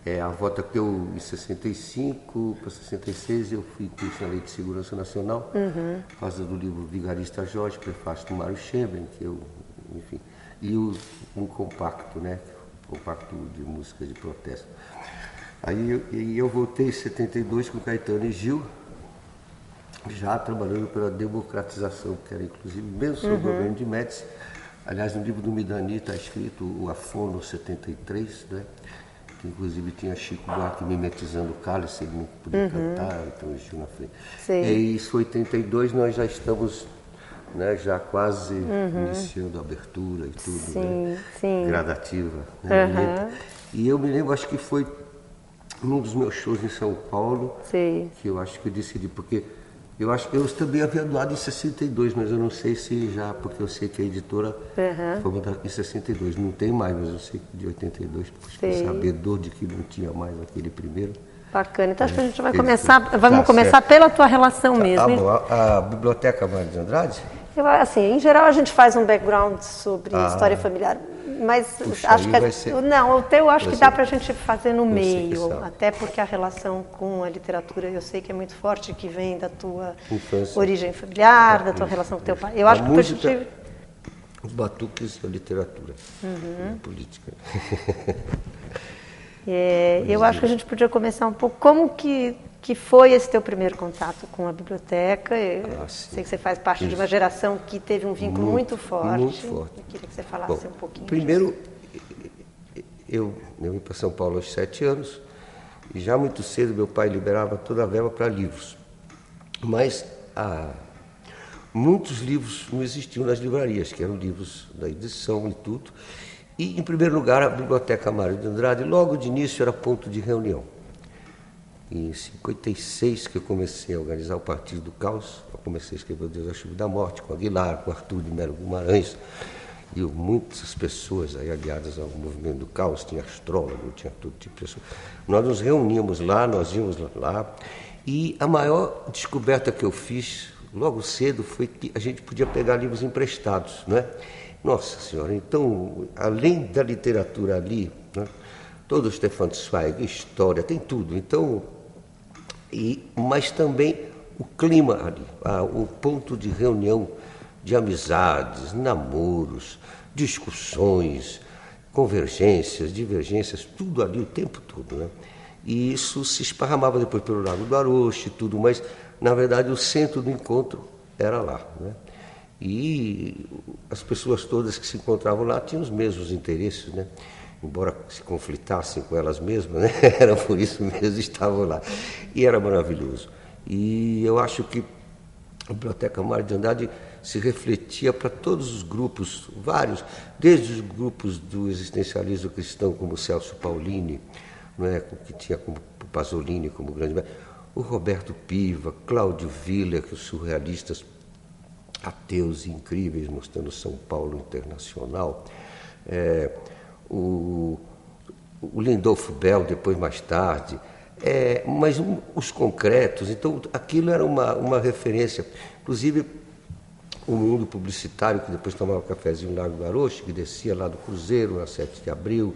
A volta que eu, em 65 para 66, eu fui curso na Lei de Segurança Nacional, por causa do livro Vigarista Jorge, prefácio do Mário Chamberlain, que eu, enfim, e um compacto, né? Compacto de música de protesto. Aí eu voltei em 72 com Caetano e Gil, já trabalhando pela democratização, que era inclusive mesmo sobre o governo de Médici. Aliás, no livro do Midani está escrito o Afono 73, né? Que inclusive tinha Chico Buarque mimetizando o cálice, ele não podia cantar, então o Gil na frente. Sim. E isso, 82, nós já estamos, né, já quase iniciando a abertura e tudo, Sim, né? sim. Gradativa. Né? E eu me lembro, acho que foi num dos meus shows em São Paulo, Sim. que eu acho que eu decidi, porque eu acho que eu também havia doado em 62, mas eu não sei se já, porque eu sei que a editora foi mandada em 62, não tem mais, mas eu sei que de 82, sabedor de que não tinha mais aquele primeiro. Bacana. Então acho que a gente vai começar, vamos começar pela tua relação mesmo. Bom, a Biblioteca Mário de Andrade? Assim, em geral a gente faz um background sobre história familiar, mas Puxa, acho que não, o teu acho que dá para a gente fazer no meio, até porque a relação com a literatura eu sei que é muito forte, que vem da tua origem familiar, da tua relação com teu pai. Eu acho que a gente... Os batuques da literatura, política. Eu acho que a gente podia começar um pouco como que foi esse teu primeiro contato com a biblioteca. Sei que você faz parte de uma geração que teve um vínculo muito forte. Muito forte. Eu queria que você falasse um pouquinho primeiro, eu vim para São Paulo aos 7 anos e já muito cedo meu pai liberava toda a verba para livros. Mas muitos livros não existiam nas livrarias, que eram livros da edição e tudo. E, em primeiro lugar, a Biblioteca Mário de Andrade, logo de início, era ponto de reunião. Em 56, que eu comecei a organizar o Partido do Caos, eu comecei a escrever o Deus ao Chivo da Morte, com Aguilar, com Arthur de Melo Guimarães, e muitas pessoas aí aliadas ao movimento do Caos, tinha astrólogo, tinha todo tipo de pessoa. Nós nos reuníamos lá, nós íamos lá, e a maior descoberta que eu fiz logo cedo foi que a gente podia pegar livros emprestados, não é? Nossa Senhora, então, além da literatura ali, né, todo o Stefan Zweig, história, tem tudo. Então, mas também o clima ali, o ponto de reunião de amizades, namoros, discussões, convergências, divergências, tudo ali o tempo todo, né? E isso se esparramava depois pelo Lago do Aroche e tudo, mas, na verdade, o centro do encontro era lá, né? E as pessoas todas que se encontravam lá tinham os mesmos interesses, né? Embora se conflitassem com elas mesmas, né? Era por isso mesmo estavam lá. E era maravilhoso. E eu acho que a Biblioteca Mário de Andrade se refletia para todos os grupos, vários, desde os grupos do existencialismo cristão, como Celso Paulini, não é? Que tinha como Pasolini como grande mestre, o Roberto Piva, Cláudio Viller, que os surrealistas ateus incríveis, mostrando São Paulo internacional, o Lindolfo Bell, depois mais tarde, mas os concretos, então aquilo era uma referência, inclusive o mundo publicitário, que depois tomava cafezinho no Largo do Aroche, que descia lá do Cruzeiro, na 7 de abril,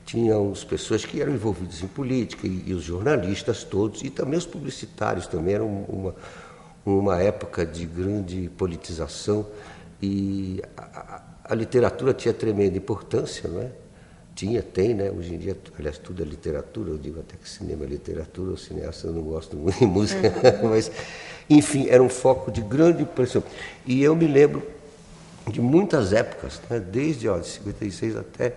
tinha as pessoas que eram envolvidas em política, e os jornalistas todos, e também os publicitários também, eram uma época de grande politização, e a literatura tinha tremenda importância, não é? Tem, né? Hoje em dia, aliás, tudo é literatura, eu digo até que cinema é literatura, o cineasta eu não gosto muito de música, mas, enfim, era um foco de grande impressão. E eu me lembro de muitas épocas, né? Desde 56 até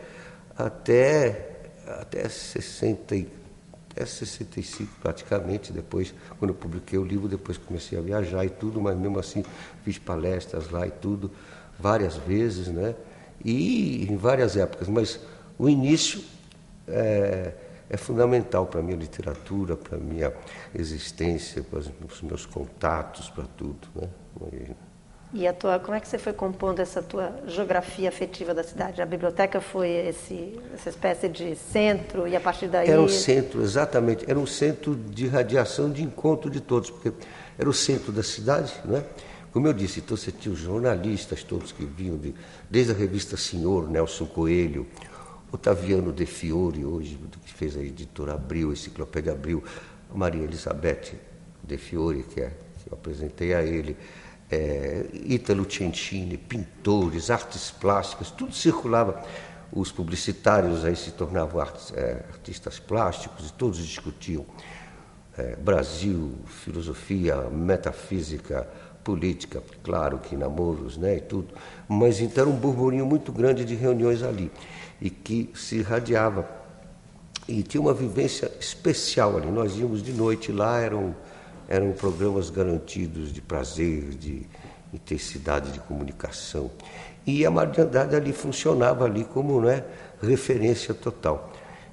65 praticamente, depois, quando eu publiquei o livro, depois comecei a viajar e tudo, mas mesmo assim fiz palestras lá e tudo, várias vezes, né? E em várias épocas, mas o início é fundamental para a minha literatura, para a minha existência, para os meus contatos, para tudo, né? E como é que você foi compondo essa tua geografia afetiva da cidade? A biblioteca foi essa espécie de centro e a partir daí... Era um centro, exatamente, era um centro de radiação, de encontro de todos, porque era o centro da cidade, né? Como eu disse, então você tinha os jornalistas todos que vinham, desde a revista Senhor, Nelson Coelho, Otaviano De Fiori, hoje, que fez a editora Abril, a Enciclopédia Abril, a Maria Elizabeth De Fiori, que eu apresentei a ele, Ítalo Cencini, pintores, artes plásticas, tudo circulava. Os publicitários aí se tornavam artistas plásticos e todos discutiam Brasil, filosofia, metafísica, política, claro que namoros, né, e tudo. Mas então era um burburinho muito grande de reuniões ali e que se irradiava. E tinha uma vivência especial ali. Nós íamos de noite lá, eram programas garantidos de prazer, de intensidade de comunicação. E a Mário de Andrade ali funcionava ali como, né, referência total.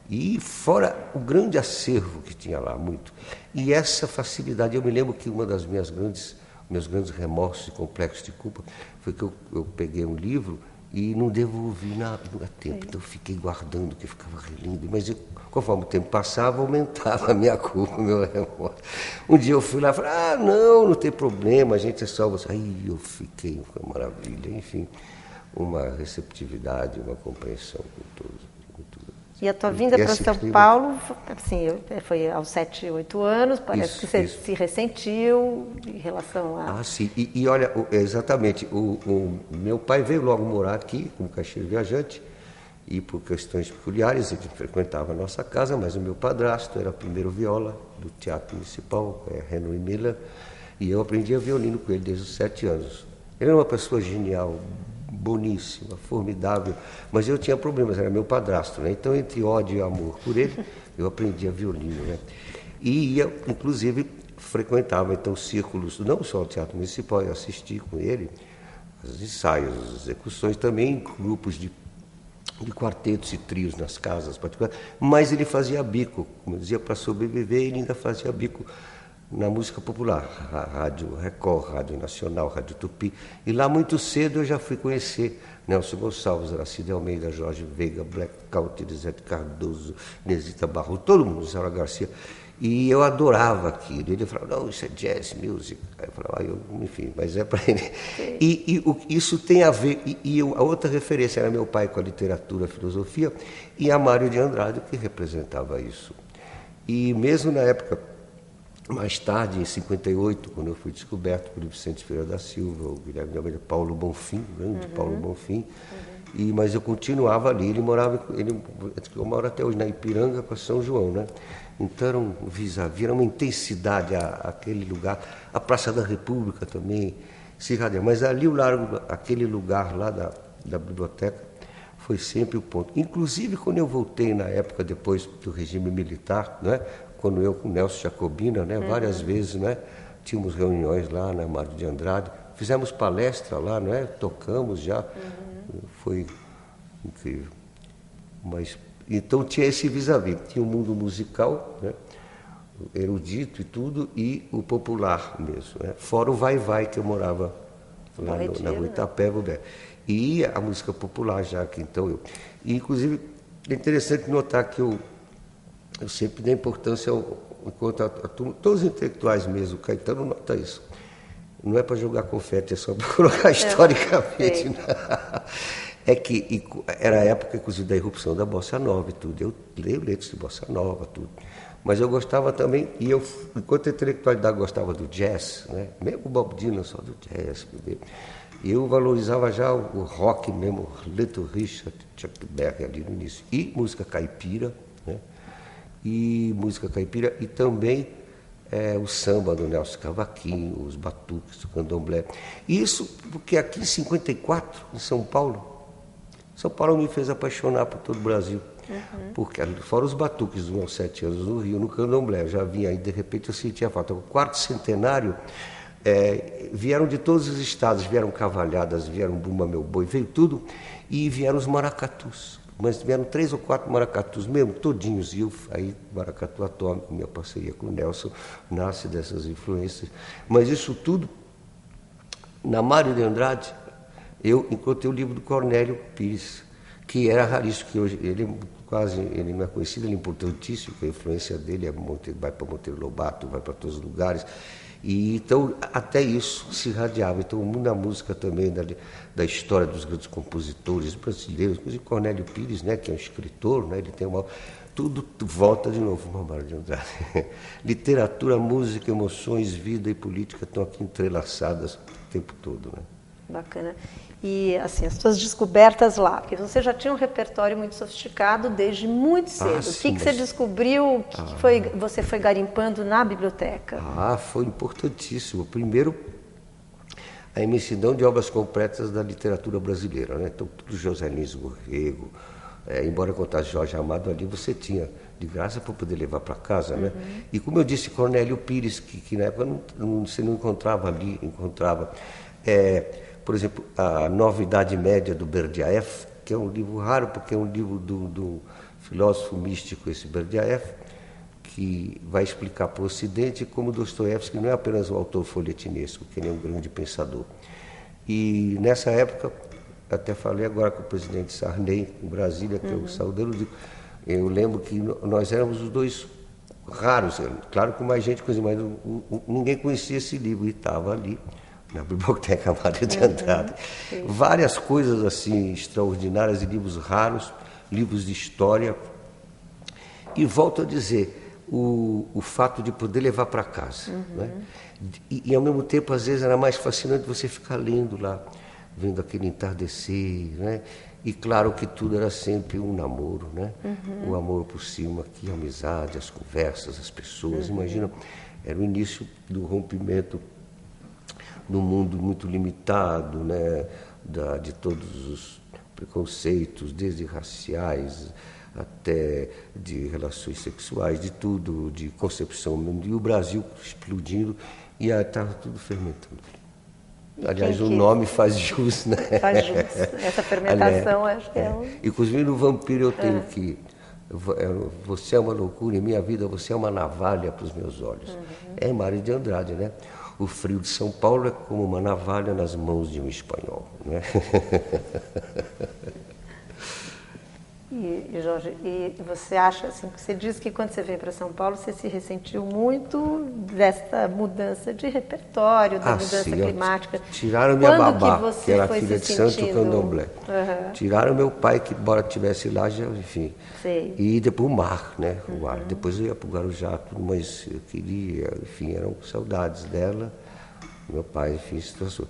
E fora o grande acervo que tinha lá, muito. E essa facilidade, eu me lembro que uma das meus grandes remorsos e complexos de culpa foi que eu peguei um livro e não devolvi a tempo. Então eu fiquei guardando, que eu ficava relendo. Mas conforme o tempo passava, aumentava a minha culpa, o meu remorso. Um dia eu fui lá e falei, não tem problema, a gente é só você. Aí eu fiquei, foi uma maravilha. Enfim, uma receptividade, uma compreensão com todos. E a tua vinda para São Paulo, assim, foi aos 7, 8 anos, parece que você se ressentiu em relação a... sim. E olha, exatamente, o meu pai veio logo morar aqui, como caixeiro viajante, e por questões peculiares, ele frequentava a nossa casa, mas o meu padrasto era primeiro viola do Teatro Municipal, Henry Miller, e eu aprendia violino com ele desde os 7 anos. Ele era uma pessoa genial, boníssima, formidável, mas eu tinha problemas, era meu padrasto, né? Então, entre ódio e amor por ele, eu aprendia violino, né? E ia, inclusive, frequentava então círculos, não só o Teatro Municipal, eu assisti com ele os ensaios, as execuções, também grupos de quartetos e trios nas casas particulares, mas ele fazia bico, como eu dizia, para sobreviver, ele ainda fazia bico na música popular, a Rádio Record, Rádio Nacional, Rádio Tupi. E lá muito cedo eu já fui conhecer Nelson Gonçalves, Aracide Almeida, Jorge Veiga, Blackout, Elisete Cardoso, Nesita Barro, todo mundo, Sara Garcia. E eu adorava aquilo. Ele falava, não, isso é jazz music. Aí eu falava, enfim, mas é para ele. Isso tem a ver, a outra referência era meu pai com a literatura, a filosofia, e a Mário de Andrade, que representava isso. E mesmo na época, mais tarde, em 58, quando eu fui descoberto por Vicente Ferreira da Silva, o Guilherme de Almeida, Paulo Bonfim, grande Paulo Bonfim, mas eu continuava ali. Eu moro até hoje na Ipiranga com São João, né? Então era um vis-à-vis, era uma intensidade aquele lugar, a Praça da República também se irradia. Mas ali aquele lugar lá da biblioteca foi sempre o ponto. Inclusive quando eu voltei na época depois do regime militar, né? Quando eu com o Nelson Jacobina, né, várias vezes, né, tínhamos reuniões lá na Mário de Andrade, fizemos palestra lá, né, tocamos já, foi incrível. Mas, então tinha esse vis-à-vis, tinha o mundo musical, né, erudito e tudo, e o popular mesmo, né, fora o vai-vai que eu morava lá na Rua Itapeva, e a música popular já que então E, inclusive, é interessante notar que eu sempre dei importância enquanto a turma, todos os intelectuais mesmo, o Caetano nota isso. Não é para jogar confete, é só para colocar historicamente. É que era a época, inclusive, da irrupção da Bossa Nova e tudo. Eu leio letras de Bossa Nova, tudo. Mas eu gostava também, e eu, enquanto a intelectualidade gostava do jazz, né? Mesmo o Bob Dylan, só do jazz, eu valorizava já o rock mesmo, Little Richard, Chuck Berry ali no início, e música caipira, né? E música caipira, e também o samba do Nelson Cavaquinho, os batuques do candomblé. Isso porque aqui em 54, em São Paulo me fez apaixonar por todo o Brasil. Porque fora os batuques dos meus 7 anos no Rio, no candomblé, eu já vinha aí, de repente eu sentia falta. O quarto centenário, vieram de todos os estados, vieram cavalhadas, vieram Bumba Meu Boi, veio tudo, e vieram os maracatus. Mas vieram 3 ou 4 maracatus mesmo, todinhos. E aí, Maracatu Atômico, minha parceria com o Nelson, nasce dessas influências. Mas isso tudo, na Mário de Andrade, eu encontrei o livro do Cornélio Pires, que era raríssimo, que hoje ele não é conhecido, ele é importantíssimo, porque a influência dele vai para Monteiro Lobato, vai para todos os lugares. E então até isso se irradiava. Então na música também da história dos grandes compositores brasileiros, inclusive Cornélio Pires, né, que é um escritor, né, ele tem uma... Tudo volta de novo para Mário de Andrade. Literatura, música, emoções, vida e política estão aqui entrelaçadas o tempo todo, né? Bacana. E assim, as suas descobertas lá, porque você já tinha um repertório muito sofisticado desde muito cedo. O que você descobriu, você foi garimpando na biblioteca? Foi importantíssimo. Primeiro, a imensidão de obras completas da literatura brasileira, né? Então, tudo José Lins Borrego, embora contasse Jorge Amado, ali você tinha de graça para poder levar para casa, né? E como eu disse, Cornélio Pires, que na época você não encontrava ali, encontrava... por exemplo, a Nova Idade Média do Berdyaev, que é um livro raro, porque é um livro do filósofo místico, esse Berdyaev, que vai explicar para o Ocidente como Dostoiévski não é apenas um autor folhetinesco, que ele é um grande pensador. E nessa época, até falei agora com o presidente Sarney, em Brasília, que eu saudando, eu lembro que nós éramos os dois raros, claro que mais gente conhecia, mas ninguém conhecia esse livro, e estava ali, na Biblioteca Mário de Andrade. Várias coisas assim extraordinárias, livros raros, livros de história. E volto a dizer, o fato de poder levar para casa. Né? E ao mesmo tempo, às vezes, era mais fascinante você ficar lendo lá, vendo aquele entardecer, né? E claro que tudo era sempre um namoro, né? O amor por cima, que a amizade, as conversas, as pessoas. Imagina, era o início do rompimento num mundo muito limitado, né, de todos os preconceitos, desde raciais até de relações sexuais, de tudo, de concepção. E o Brasil explodindo e estava tudo fermentando. Aliás, o nome faz jus, né? Faz jus. Essa fermentação, acho que Inclusive no Vampiro eu tenho que... Você é uma loucura em minha vida, você é uma navalha para os meus olhos. É Mário de Andrade, né? O frio de São Paulo é como uma navalha nas mãos de um espanhol, né? E Jorge, e você acha, assim, você diz que quando você veio para São Paulo, você se ressentiu muito desta mudança de repertório, da mudança climática. Tiraram minha babá, que era filha de Santo Candomblé. Tiraram meu pai, que embora estivesse lá, já, enfim. Sei. E depois o mar, né? O mar. Depois eu ia para o Guarujá, mas eu queria, enfim, eram saudades dela. Meu pai, enfim, situação.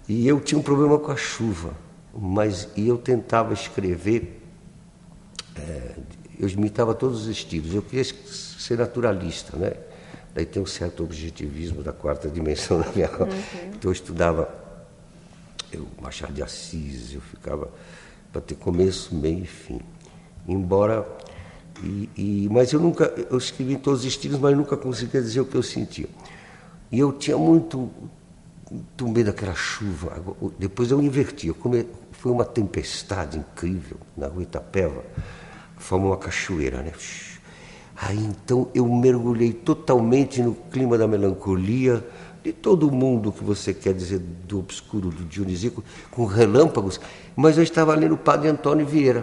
E eu tinha um problema com a chuva. E eu tentava escrever, eu imitava todos os estilos, eu queria ser naturalista, né? Daí tem um certo objetivismo da quarta dimensão na minha... Então eu estudava Machado de Assis, eu ficava para ter começo, meio e fim. Embora... mas eu escrevi em todos os estilos, mas nunca conseguia dizer o que eu sentia. E eu tinha muito medo daquela chuva. Depois eu inverti. Foi uma tempestade incrível na Rua Itapeva. Formou uma cachoeira, né? Aí então eu mergulhei totalmente no clima da melancolia, de todo mundo que você quer dizer, do obscuro, do Dionisíaco, com relâmpagos. Mas eu estava lendo o Padre Antônio Vieira.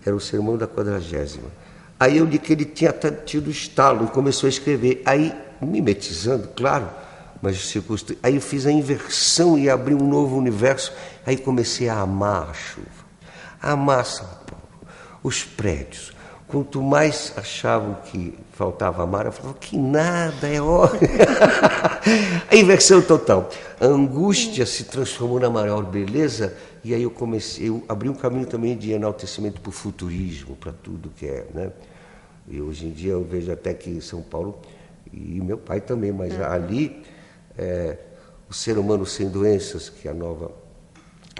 Era o Sermão da 40ª. Aí eu li que ele tinha até tido estalo e começou a escrever. Aí, mimetizando, claro, mas aí eu fiz a inversão e abri um novo universo. Aí comecei a amar a chuva, a amar São Paulo, os prédios. Quanto mais achavam que faltava amar, eu falava que nada, é óbvio. A inversão total. A angústia se transformou na maior beleza e aí eu abri um caminho também de enaltecimento para o futurismo, para tudo que é, né? E hoje em dia eu vejo até que São Paulo, e meu pai também, mas ali... o ser humano sem doenças, que a nova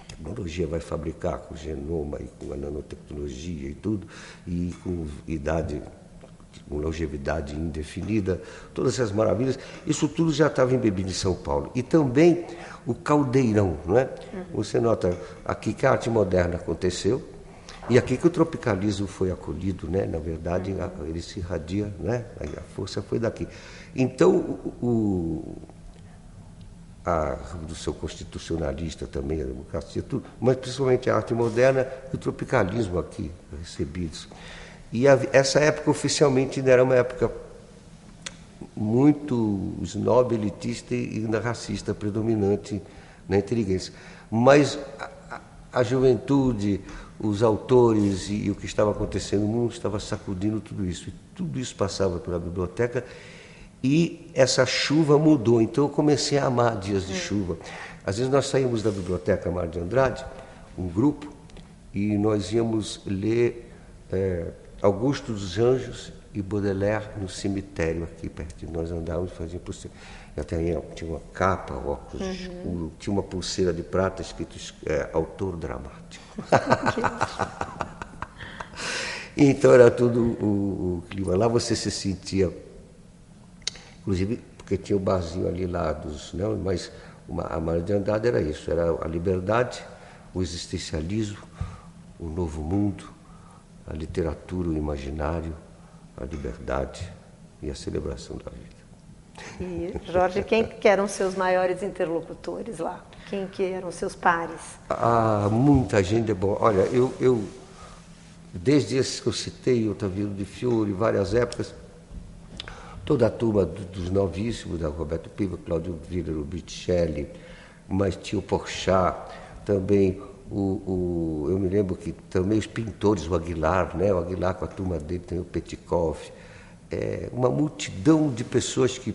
tecnologia vai fabricar com o genoma e com a nanotecnologia e tudo, e com com longevidade indefinida, todas essas maravilhas, isso tudo já estava embebido em São Paulo. E também o caldeirão, não é? Você nota aqui que a arte moderna aconteceu, e aqui que o tropicalismo foi acolhido, né? Na verdade, ele se irradia, né? A força foi daqui. Então, a Revolução Constitucionalista também, a democracia, tudo, mas principalmente a arte moderna e o tropicalismo aqui recebidos. E essa época oficialmente ainda era uma época muito snob, elitista e ainda racista predominante na inteligência. Mas a juventude, os autores e o que estava acontecendo no mundo estava sacudindo tudo isso. E tudo isso passava pela biblioteca e essa chuva mudou. Então eu comecei a amar dias de chuva. Às vezes nós saímos da biblioteca Mário de Andrade, um grupo, e nós íamos ler Augusto dos Anjos e Baudelaire no cemitério aqui perto de nós. Andávamos e fazíamos pulseira. Tinha uma capa, óculos escuro, tinha uma pulseira de prata escrito autor dramático. Então era tudo o clima. Lá você se sentia, inclusive porque tinha o barzinho ali lá dos, né? Mas a Mário de Andrade era isso, era a liberdade, o existencialismo, o novo mundo, a literatura, o imaginário, a liberdade e a celebração da vida. E, Jorge, quem que eram seus maiores interlocutores lá? Quem que eram seus pares? Muita gente é bom. Olha, eu desde esses que eu citei, Otaviano de Fiore, várias épocas, toda a turma dos novíssimos, da Roberto Piva, Cláudio Viller, o Bichelli, mas tinha o Porchat, também eu me lembro que também os pintores, o Aguilar, né? O Aguilar com a turma dele, tem o Petkoff, uma multidão de pessoas que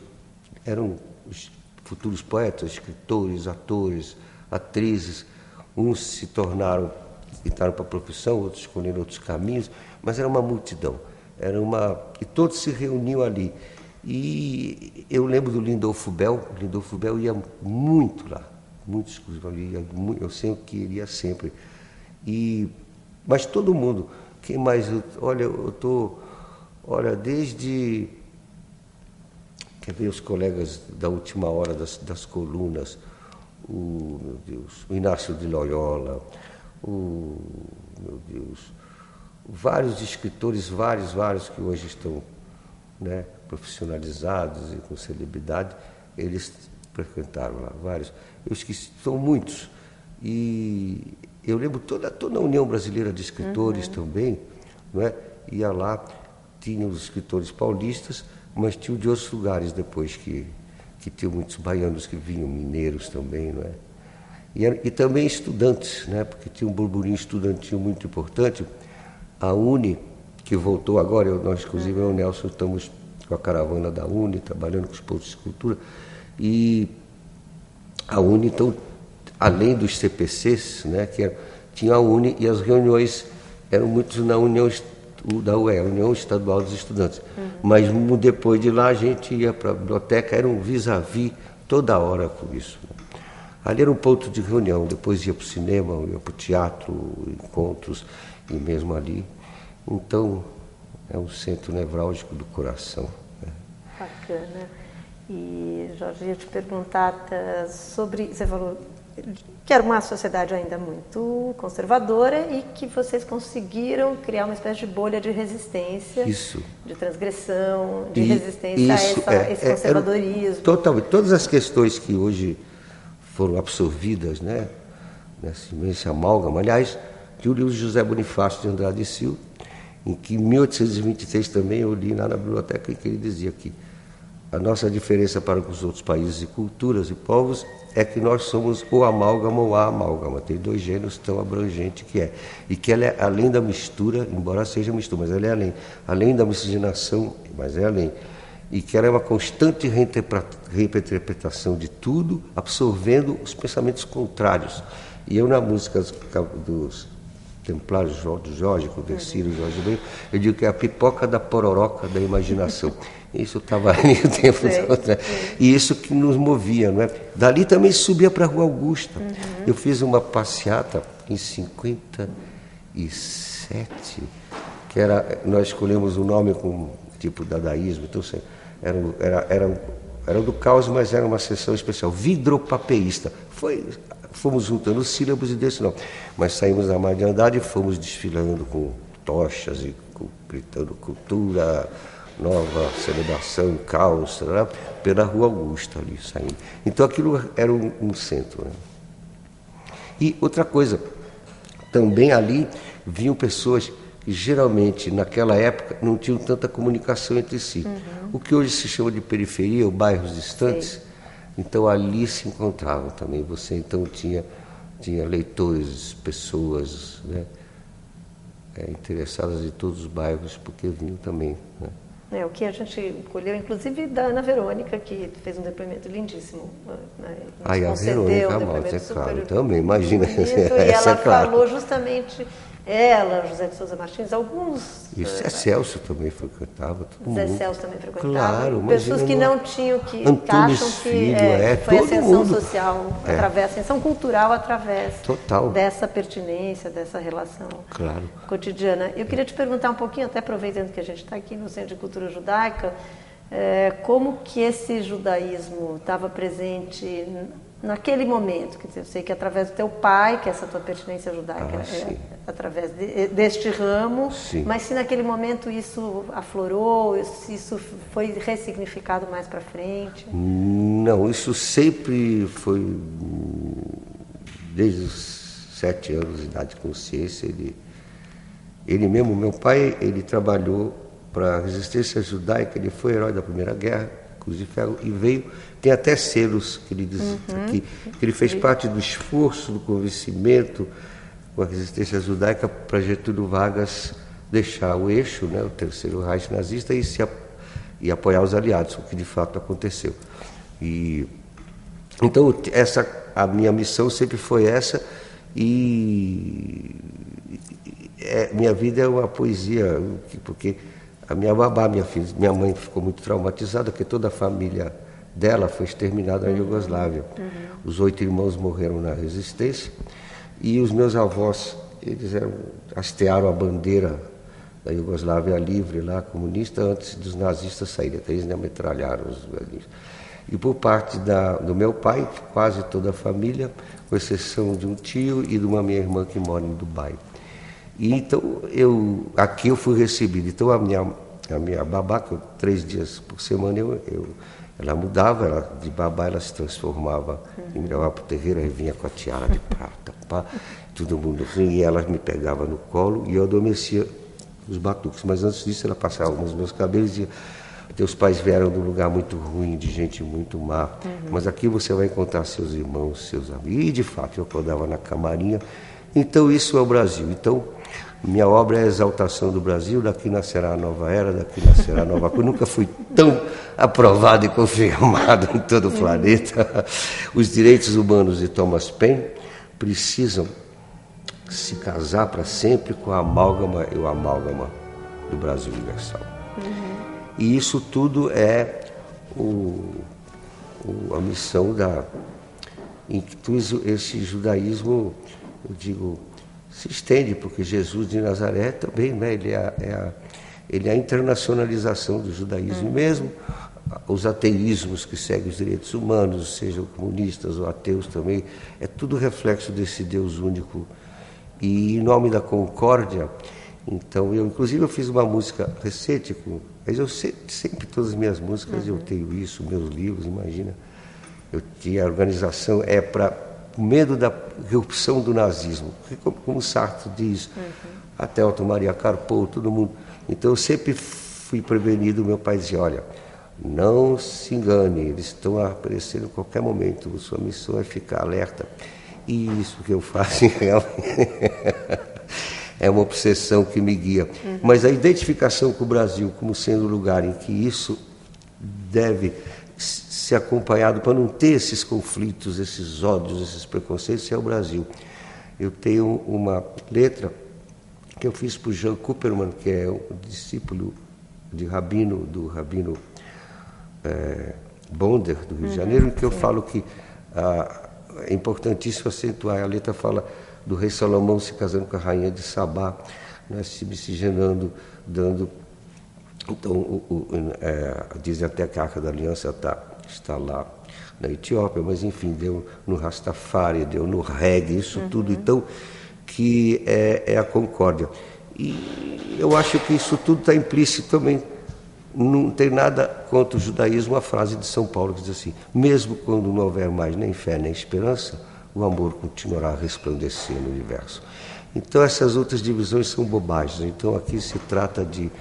eram os futuros poetas, escritores, atores, atrizes. Uns se tornaram, entraram para a profissão, outros escolheram outros caminhos, mas era uma multidão. E todos se reuniam ali. E eu lembro do Lindolfo Bell. O Lindolfo Bell ia muito lá, muito exclusivo ali, eu sempre queria sempre. Mas todo mundo, quem mais? Olha, desde, quer ver os colegas da última hora das colunas, o Inácio de Loyola, vários escritores, vários que hoje estão, né, profissionalizados e com celebridade, eles frequentaram lá, vários. Eu esqueci, são muitos. E eu lembro toda a União Brasileira de Escritores também, não é? Ia lá, tinha os escritores paulistas, mas tinha de outros lugares depois, que tinha muitos baianos que vinham, mineiros também, não é? E também estudantes, né? Porque tinha um burburinho estudantil muito importante. A UNE, que voltou agora, nós inclusive eu e o Nelson estamos com a caravana da UNE, trabalhando com os pontos de cultura, e a UNE, então, além dos CPCs, né, tinha a UNE, e as reuniões eram muito na União da UE, a União Estadual dos Estudantes. Mas depois de lá a gente ia para a biblioteca, era um vis-à-vis toda hora com isso. Ali era um ponto de reunião, depois ia para o cinema, ia para o teatro, encontros, e mesmo ali. Então, é um centro nevrálgico do coração. Né? Bacana. E, Jorge, eu ia te perguntar sobre... Você falou que era uma sociedade ainda muito conservadora e que vocês conseguiram criar uma espécie de bolha de resistência, de transgressão, de resistência a esse conservadorismo. Totalmente. Todas as questões que hoje foram absorvidas, né, nesse amálgama. Aliás, de o livro de José Bonifácio de Andrade e Silva, em que em 1823 também eu li lá na biblioteca, em que ele dizia que a nossa diferença para com os outros países e culturas e povos é que nós somos o amálgama ou a amálgama. Tem dois gêneros tão abrangentes que é. E que ela é além da mistura, embora seja mistura, mas ela é além da miscigenação, mas é além. E que ela é uma constante reinterpretação de tudo, absorvendo os pensamentos contrários. E eu, na música dos Templários do Jorge, com o Dercílio, Jorge Ben, eu digo que é a pipoca da pororoca da imaginação. Isso estava ali o tempo todo, né? E isso que nos movia, não é? Dali também subia para a Rua Augusta. Eu fiz uma passeata em 57, que nós escolhemos um nome com tipo dadaísmo, então era do caos, mas era uma sessão especial, vidropapeísta. Fomos juntando os sílabos e desse nome. Mas saímos da Mário de Andrade e fomos desfilando com tochas e gritando cultura, nova celebração, caos, pela Rua Augusta ali saindo. Então aquilo era um centro. Né? E outra coisa, também ali vinham pessoas que geralmente, naquela época, não tinham tanta comunicação entre si. O que hoje se chama de periferia, ou bairros distantes. Sim. Então, ali se encontravam também. Você, então, tinha leitores, pessoas, né, interessadas em todos os bairros, porque vinham também, né? O que a gente colheu, inclusive, da Ana Verônica, que fez um depoimento lindíssimo. A Verônica Maltz, é claro, também, imagina. E ela falou justamente, ela, José de Souza Martins, alguns... E Zé Celso também frequentava, todo Zé mundo. Celso também frequentava. Claro, pessoas que não tinham, que acham que foi ascensão social, através, ascensão cultural através dessa pertinência, dessa relação cotidiana. Eu queria te perguntar um pouquinho, até aproveitando que a gente está aqui no Centro de Cultura Judaica, como que esse judaísmo estava presente naquele momento? Quer dizer, eu sei que através do teu pai, que essa tua pertinência judaica através deste ramo, mas se naquele momento isso aflorou, se isso foi ressignificado mais para frente? Não, isso sempre foi, desde os 7 anos de idade de consciência, ele mesmo, meu pai, ele trabalhou para a resistência judaica, ele foi herói da Primeira Guerra, Cruz de Ferro, e veio, tem até selos que ele diz aqui, que ele fez parte do esforço, do convencimento com a resistência judaica para Getúlio Vargas deixar o eixo, né, o Terceiro Reich nazista, e apoiar os aliados, o que de fato aconteceu. Então, a minha missão sempre foi essa, e minha vida é uma poesia, porque a minha babá, minha mãe ficou muito traumatizada, porque toda a família dela foi exterminada na Iugoslávia. Os 8 irmãos morreram na resistência, e os meus avós, eles hastearam a bandeira da Iugoslávia livre, lá, comunista, antes dos nazistas saírem, até eles metralharam os velhinhos. E por parte do meu pai, quase toda a família, com exceção de um tio e de uma minha irmã que mora em Dubai. E então, aqui eu fui recebido. Então, a minha babá, que 3 dias por semana, ela mudava, de babá ela se transformava, e me levava para o terreiro, aí vinha com a tiara de prata, todo mundo assim, e ela me pegava no colo e eu adormecia os batuques. Mas antes disso, ela passava nos meus cabelos e dizia: teus pais vieram de um lugar muito ruim, de gente muito má, mas aqui você vai encontrar seus irmãos, seus amigos. E, de fato, eu acordava na camarinha. Então, isso é o Brasil. Então, minha obra é a exaltação do Brasil, daqui nascerá a nova era, daqui nascerá a nova coisa. Nunca fui tão aprovado e confirmado em todo o planeta. Os direitos humanos de Thomas Paine precisam se casar para sempre com a amálgama e o amálgama do Brasil universal. E isso tudo é a missão em que esse judaísmo, eu digo, se estende, porque Jesus de Nazaré também, né, ele é a internacionalização do judaísmo. Mesmo os ateísmos que seguem os direitos humanos, sejam comunistas ou ateus também, é tudo reflexo desse Deus único. E em nome da concórdia, então, inclusive eu fiz uma música recente, mas eu sempre todas as minhas músicas eu tenho isso, meus livros, imagina. Eu tinha a organização, para o medo da irrupção do nazismo, como Sartre diz, até Otto Maria Carpo, todo mundo. Então eu sempre fui prevenido, meu pai dizia: olha, não se engane, eles estão a aparecer em qualquer momento, a sua missão é ficar alerta. E isso que eu faço realmente é uma obsessão que me guia. Mas a identificação com o Brasil como sendo o lugar em que isso deve ser acompanhado, para não ter esses conflitos, esses ódios, esses preconceitos, é o Brasil. Eu tenho uma letra que eu fiz para o Jean Cooperman, que é um discípulo do Rabino Bonder, do Rio de Janeiro, em que eu falo que é importantíssimo acentuar. A letra fala do rei Salomão se casando com a rainha de Sabá, né, se miscigenando, dando... Então, dizem até que a Arca da Aliança está lá na Etiópia, mas enfim, deu no Rastafari, deu no reggae, isso tudo, então, que é a concórdia. E eu acho que isso tudo está implícito também. Não tem nada contra o judaísmo, a frase de São Paulo que diz assim: mesmo quando não houver mais nem fé nem esperança, o amor continuará a resplandecer no universo. Então essas outras divisões são bobagens. Então aqui se trata de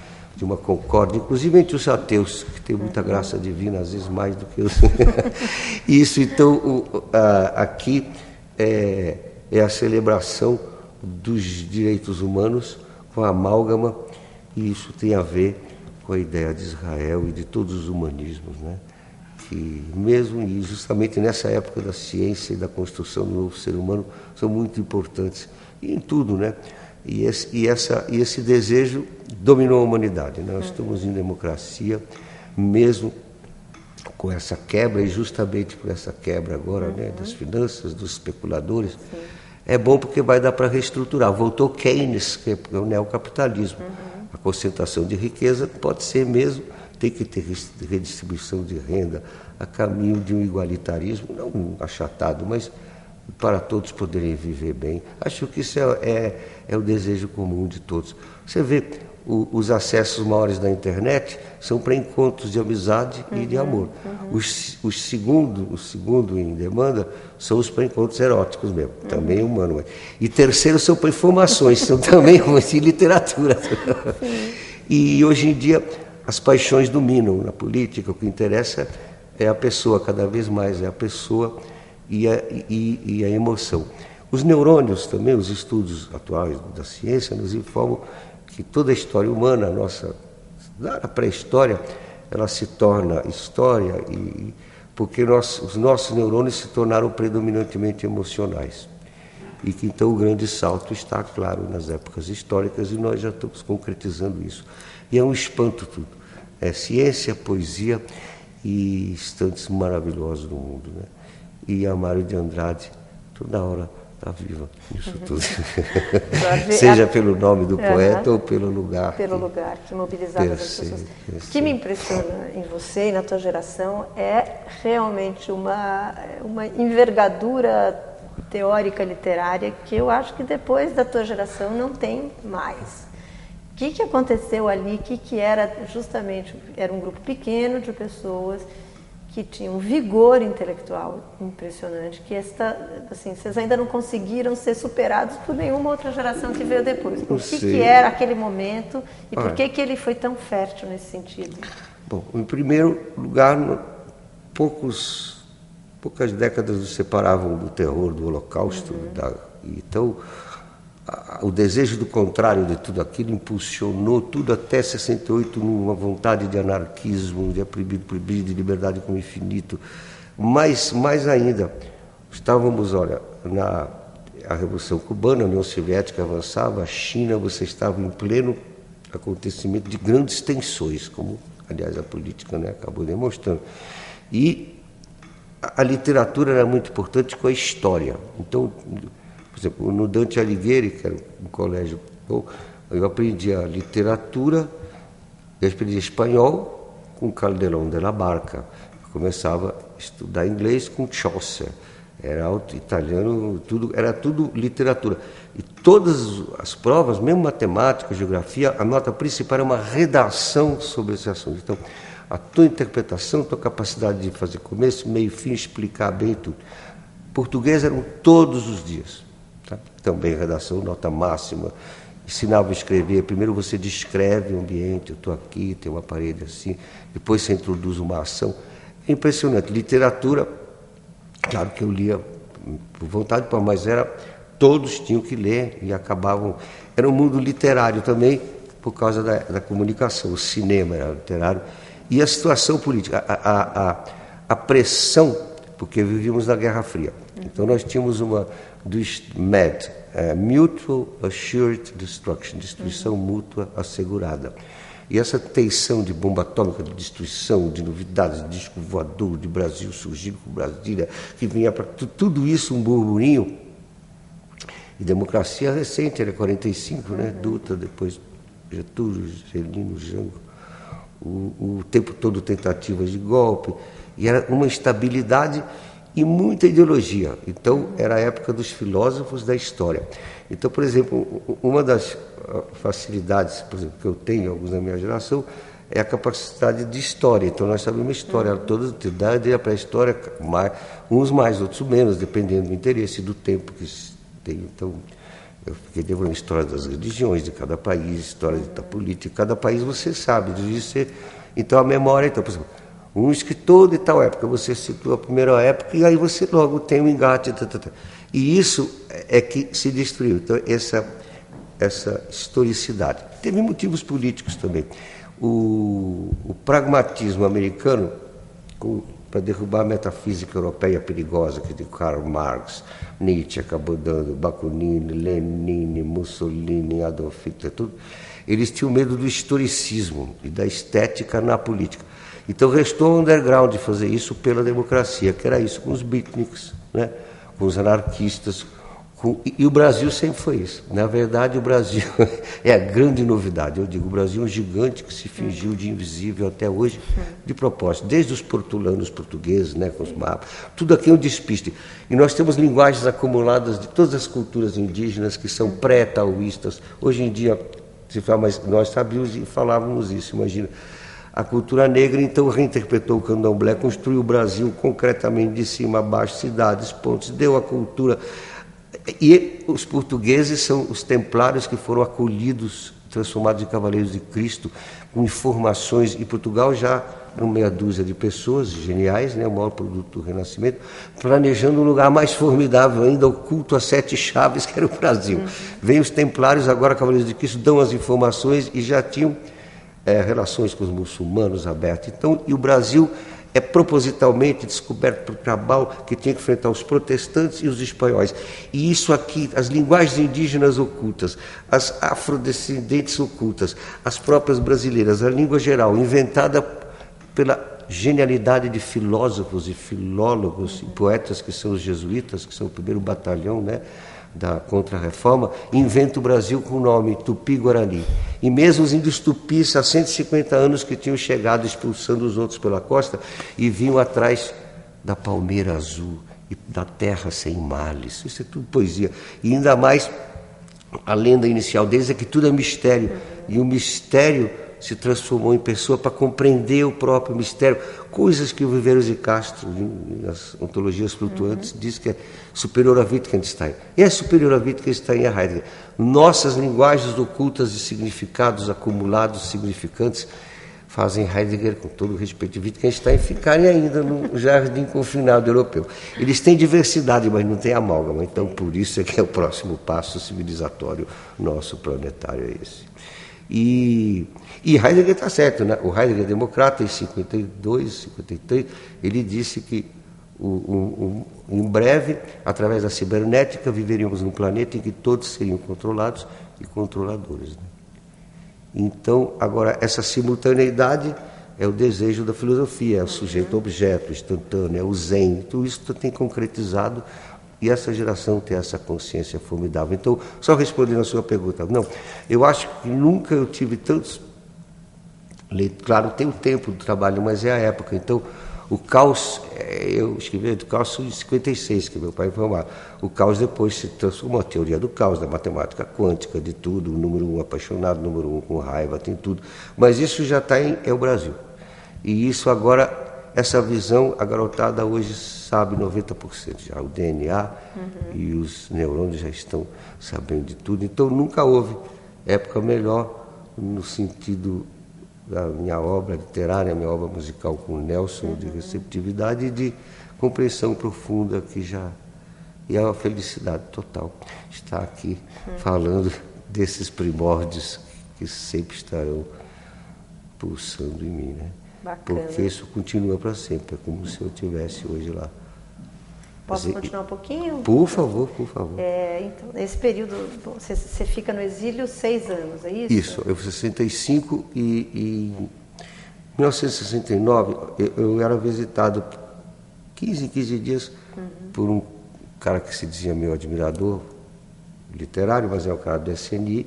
uma concórdia, inclusive entre os ateus, que tem muita graça divina, às vezes mais do que os... Isso, então, aqui é a celebração dos direitos humanos com a amálgama, e isso tem a ver com a ideia de Israel e de todos os humanismos, né? Que mesmo e justamente nessa época da ciência e da construção do novo ser humano são muito importantes, e em tudo, né? E esse desejo dominou a humanidade. Nós estamos em democracia, mesmo com essa quebra, e justamente por essa quebra agora, né, das finanças, dos especuladores. Sim. É bom porque vai dar para reestruturar. Voltou Keynes, que é o neocapitalismo. A concentração de riqueza pode ser mesmo, tem que ter redistribuição de renda a caminho de um igualitarismo, não achatado, mas para todos poderem viver bem. Acho que isso é o desejo comum de todos. Você vê, os acessos maiores da internet são para encontros de amizade e de amor. O segundo em demanda são os para encontros eróticos mesmo, também humano. E terceiro são para informações, são também de literatura. E hoje em dia as paixões dominam na política, o que interessa é a pessoa, cada vez mais é a pessoa e a emoção. Os neurônios também, os estudos atuais da ciência nos informam que toda a história humana, a pré-história, ela se torna história porque os nossos neurônios se tornaram predominantemente emocionais. E que então o grande salto está, claro, nas épocas históricas, e nós já estamos concretizando isso. E é um espanto tudo. É ciência, poesia e instantes maravilhosos do mundo, né? E a Mário de Andrade, toda hora está viva nisso tudo. Seja pelo nome do poeta ou pelo lugar. Pelo lugar que mobilizava as pessoas. O que me impressiona em você e na tua geração é realmente uma envergadura teórica literária que eu acho que depois da tua geração não tem mais. O que aconteceu ali? O que era justamente? Era um grupo pequeno de pessoas que tinham um vigor intelectual impressionante, que vocês ainda não conseguiram ser superados por nenhuma outra geração que veio depois. O que era aquele momento e por que ele foi tão fértil nesse sentido? Bom, em primeiro lugar, poucas décadas nos separavam do terror do Holocausto. Então, o desejo do contrário de tudo aquilo impulsionou tudo até 68 numa vontade de anarquismo, de proibir, de liberdade com o infinito. Mas, mais ainda, estávamos, a Revolução Cubana, a União Soviética avançava, a China, você estava em pleno acontecimento de grandes tensões, como, aliás, a política, né, acabou demonstrando. E a literatura era muito importante com a história. Então, por exemplo, no Dante Alighieri, que era um colégio, eu aprendi a literatura, eu aprendi espanhol com Calderón de la Barca. Eu começava a estudar inglês com Chaucer. Era italiano, era tudo literatura. E todas as provas, mesmo matemática, geografia, a nota principal era uma redação sobre esse assunto. Então, a tua interpretação, a tua capacidade de fazer começo, meio, fim, explicar bem tudo. Português eram todos os dias. Tá? Também redação, nota máxima, ensinava a escrever. Primeiro você descreve o ambiente, eu estou aqui, tem uma parede assim, depois você introduz uma ação. É impressionante. Literatura, claro que eu lia por vontade, mas todos tinham que ler e acabavam. Era um mundo literário também, por causa da comunicação. O cinema era literário. E a situação política, a pressão, porque vivíamos na Guerra Fria. Então nós tínhamos do MAD, Mutual Assured Destruction, destruição mútua assegurada. E essa tensão de bomba atômica, de destruição, de novidades, de disco voador, de Brasil surgindo com Brasília, que vinha para tudo isso um burburinho. E democracia recente, era 45, né? Dutra, depois Getúlio, Gelino, Jango. O tempo todo tentativas de golpe. E era uma instabilidade e muita ideologia. Então, era a época dos filósofos da história. Então, por exemplo, uma das facilidades, por exemplo, que eu tenho, alguns da minha geração, é a capacidade de história. Então, nós sabemos história, toda a idade, a pré-história, uns mais, outros menos, dependendo do interesse e do tempo que tem. Então, Eu fiquei devorando história das religiões de cada país, história da política. Cada país você sabe. Então a memória, então, por exemplo, um escritor de tal época, você citou a primeira época e aí você logo tem um engate. E isso é que se destruiu. Então essa historicidade. Teve motivos políticos também. O pragmatismo americano, para derrubar a metafísica europeia perigosa, que de Karl Marx, Nietzsche acabou dando, Bakunin, Lenin, Mussolini, Adolf Hitler, tudo, eles tinham medo do historicismo e da estética na política. Então restou ao underground de fazer isso pela democracia, que era isso com os beatniks, né? Com os anarquistas. E o Brasil sempre foi isso. Na verdade, o Brasil é a grande novidade. Eu digo, o Brasil é um gigante que se fingiu de invisível até hoje, de propósito. Desde os portulanos portugueses, né, com os mapas. Tudo aqui é um despiste. E nós temos linguagens acumuladas de todas as culturas indígenas que são pré-taoístas. Hoje em dia, se fala, mas nós sabíamos e falávamos isso, imagina. A cultura negra, então, reinterpretou o candomblé, construiu o Brasil concretamente de cima a baixo, cidades, pontos, deu a cultura. E os portugueses são os templários que foram acolhidos, transformados em cavaleiros de Cristo, com informações. E Portugal já, com meia dúzia de pessoas geniais, né, o maior produto do Renascimento, planejando um lugar mais formidável ainda, oculto a 7 chaves, que era o Brasil. Vêm os templários, agora cavaleiros de Cristo, dão as informações e já tinham relações com os muçulmanos abertas. Então, e o Brasil é propositalmente descoberto por Cabral, que tinha que enfrentar os protestantes e os espanhóis. E isso aqui, as linguagens indígenas ocultas, as afrodescendentes ocultas, as próprias brasileiras, a língua geral, inventada pela genialidade de filósofos e filólogos e poetas que são os jesuítas, que são o primeiro batalhão, né, da Contra-Reforma, inventa o Brasil com o nome Tupi-Guarani. E mesmo os índios tupis, há 150 anos que tinham chegado expulsando os outros pela costa e vinham atrás da palmeira azul e da terra sem males. Isso é tudo poesia. E ainda mais, a lenda inicial deles é que tudo é mistério. E o mistério se transformou em pessoa para compreender o próprio mistério. Coisas que o Viveiros de Castro, nas ontologias flutuantes, diz que é superior a Wittgenstein. E é superior a Wittgenstein e a Heidegger. Nossas linguagens ocultas de significados acumulados, significantes, fazem Heidegger, com todo o respeito de Wittgenstein, ficarem ainda no jardim confinado europeu. Eles têm diversidade, mas não têm amálgama. Então, por isso é que é o próximo passo civilizatório nosso planetário é esse. E Heidegger está certo, né? O Heidegger democrata, em 52, 53, ele disse que em breve, através da cibernética, viveríamos num planeta em que todos seriam controlados e controladores. Né? Então, agora, essa simultaneidade é o desejo da filosofia, é o sujeito-objeto, instantâneo, é o zen, tudo isso tem concretizado. E essa geração tem essa consciência formidável. Então, só respondendo a sua pergunta, não, eu acho que nunca eu tive tantos... Claro, tem o tempo do trabalho, mas é a época. Então, o caos, eu escrevi do caos em 56, que meu pai informava. O caos depois se transformou, a teoria do caos, da matemática quântica, de tudo, o número 1 apaixonado, o número 1 com raiva, tem tudo. Mas isso já está é o Brasil. E isso agora... Essa visão, a garotada hoje sabe 90% já. O DNA e os neurônios já estão sabendo de tudo. Então, nunca houve época melhor no sentido da minha obra literária, minha obra musical com o Nelson, de receptividade e de compreensão profunda que já... E é uma felicidade total estar aqui falando desses primórdios que sempre estarão pulsando em mim, né? Bacana. Porque isso continua para sempre, é como se eu estivesse hoje lá. Posso continuar um pouquinho? Por favor, por favor. Então, nesse período, você fica no exílio 6 anos, é isso? Isso, eu fui 65 e em 1969 eu era visitado 15 dias por um cara que se dizia meu admirador literário, mas é o cara do SNI,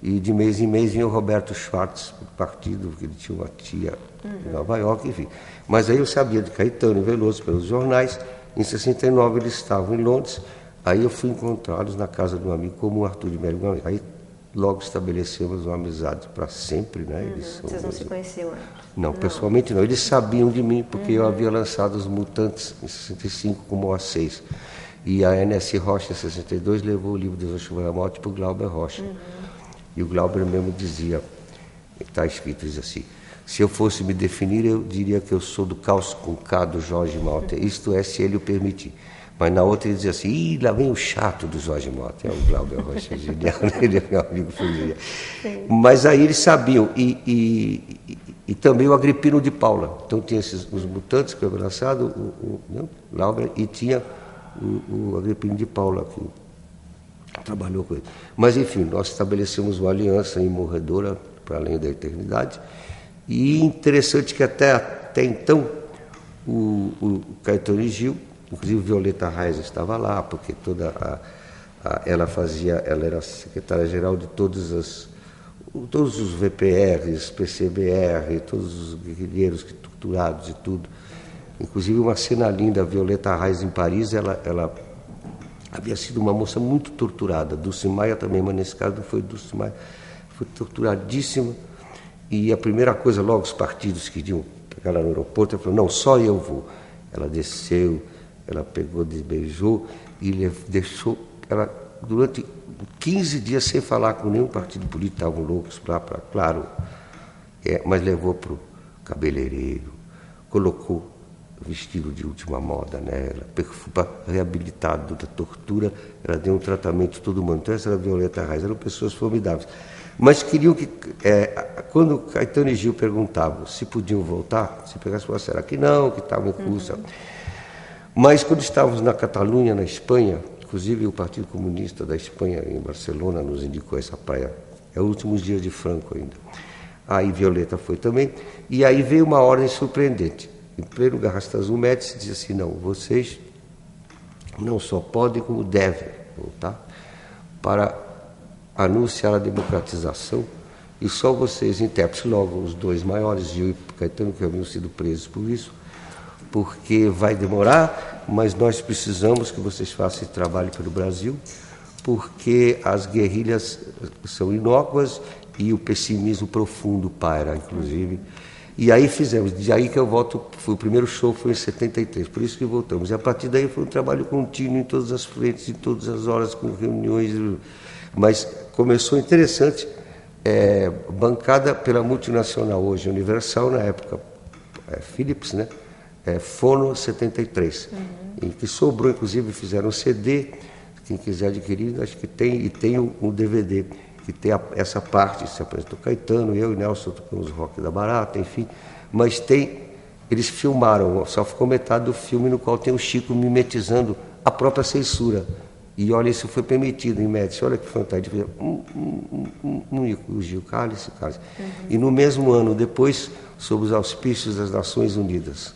e de mês em mês vinha o Roberto Schwartz, do partido, porque ele tinha uma tia em Nova York, enfim. Mas aí eu sabia de Caetano e Veloso pelos jornais. Em 69 eles estavam em Londres, aí eu fui encontrá-los na casa de um amigo comum, Arthur de Mello. Aí logo estabelecemos uma amizade para sempre, né? Vocês não se conheciam antes? Não, pessoalmente não. Eles sabiam de mim, porque eu havia lançado Os Mutantes em 65 como A6. E a NS Rocha, em 62, levou o livro do Joachim Morte para o Glauber Rocha. E o Glauber mesmo dizia, está escrito, diz assim, se eu fosse me definir, eu diria que eu sou do caos com K do Jorge Malta, isto é, se ele o permitir. Mas na outra ele dizia assim, ih, lá vem o chato do Jorge Malta, é o Glauber Rocha, genial, ele é meu amigo, foi genial. Mas aí eles sabiam, e também o Agripino de Paula. Então tinha os Mutantes, que foi abraçado, o Glauber, e tinha o Agripino de Paula, que trabalhou com ele. Mas enfim, nós estabelecemos uma aliança imorredora para além da eternidade. E interessante que até então o Caetano e Gil, inclusive Violeta Reis estava lá, porque ela era secretária-geral de todos os VPRs, PCBR, todos os guerrilheiros torturados e tudo. Inclusive uma cena linda, a Violeta Reis em Paris, ela havia sido uma moça muito torturada. Dulce Maia também, mas nesse caso não foi Dulce Maia, foi torturadíssima. E a primeira coisa, logo os partidos queriam pegar ela no aeroporto, ela falou, não, só eu vou. Ela desceu, ela pegou, desbeijou e deixou ela durante 15 dias sem falar com nenhum partido político, estavam loucos claro, mas levou para o cabeleireiro, colocou vestido de última moda nela, reabilitado da tortura, ela deu um tratamento todo humano. Então essa era a Violeta Reis, eram pessoas formidáveis. Mas queriam que, quando Caetano e Gil perguntavam se podiam voltar, se pegasse uma será que não, que estavam em curso. Mas quando estávamos na Catalunha, na Espanha, inclusive o Partido Comunista da Espanha, em Barcelona, nos indicou essa praia, é os últimos dias de Franco ainda. Aí Violeta foi também, e aí veio uma ordem surpreendente. Em pleno Garrastazu Azul, Médici disse assim, não, vocês não só podem, como devem voltar para anunciar a democratização, e só vocês, intérpretes, logo os dois maiores, Gil e Caetano, que haviam sido presos por isso, porque vai demorar, mas nós precisamos que vocês façam esse trabalho pelo Brasil, porque as guerrilhas são inócuas e o pessimismo profundo paira, inclusive. E aí fizemos, de aí que eu volto, o primeiro show foi em 73, por isso que voltamos. E a partir daí foi um trabalho contínuo em todas as frentes, em todas as horas, com reuniões. Mas começou interessante, bancada pela multinacional hoje, Universal, na época Philips, né? Fono 73, em que sobrou, inclusive fizeram um CD, quem quiser adquirir, acho que tem, e tem um DVD, que tem essa parte, se apresentou Caetano, eu e Nelson tocamos Rock da Barata, enfim, mas eles filmaram, só ficou metade do filme no qual tem o Chico mimetizando a própria censura. E olha, isso foi permitido em Médici, olha que fantástico. O Gil, cálice. E no mesmo ano, depois, sob os auspícios das Nações Unidas,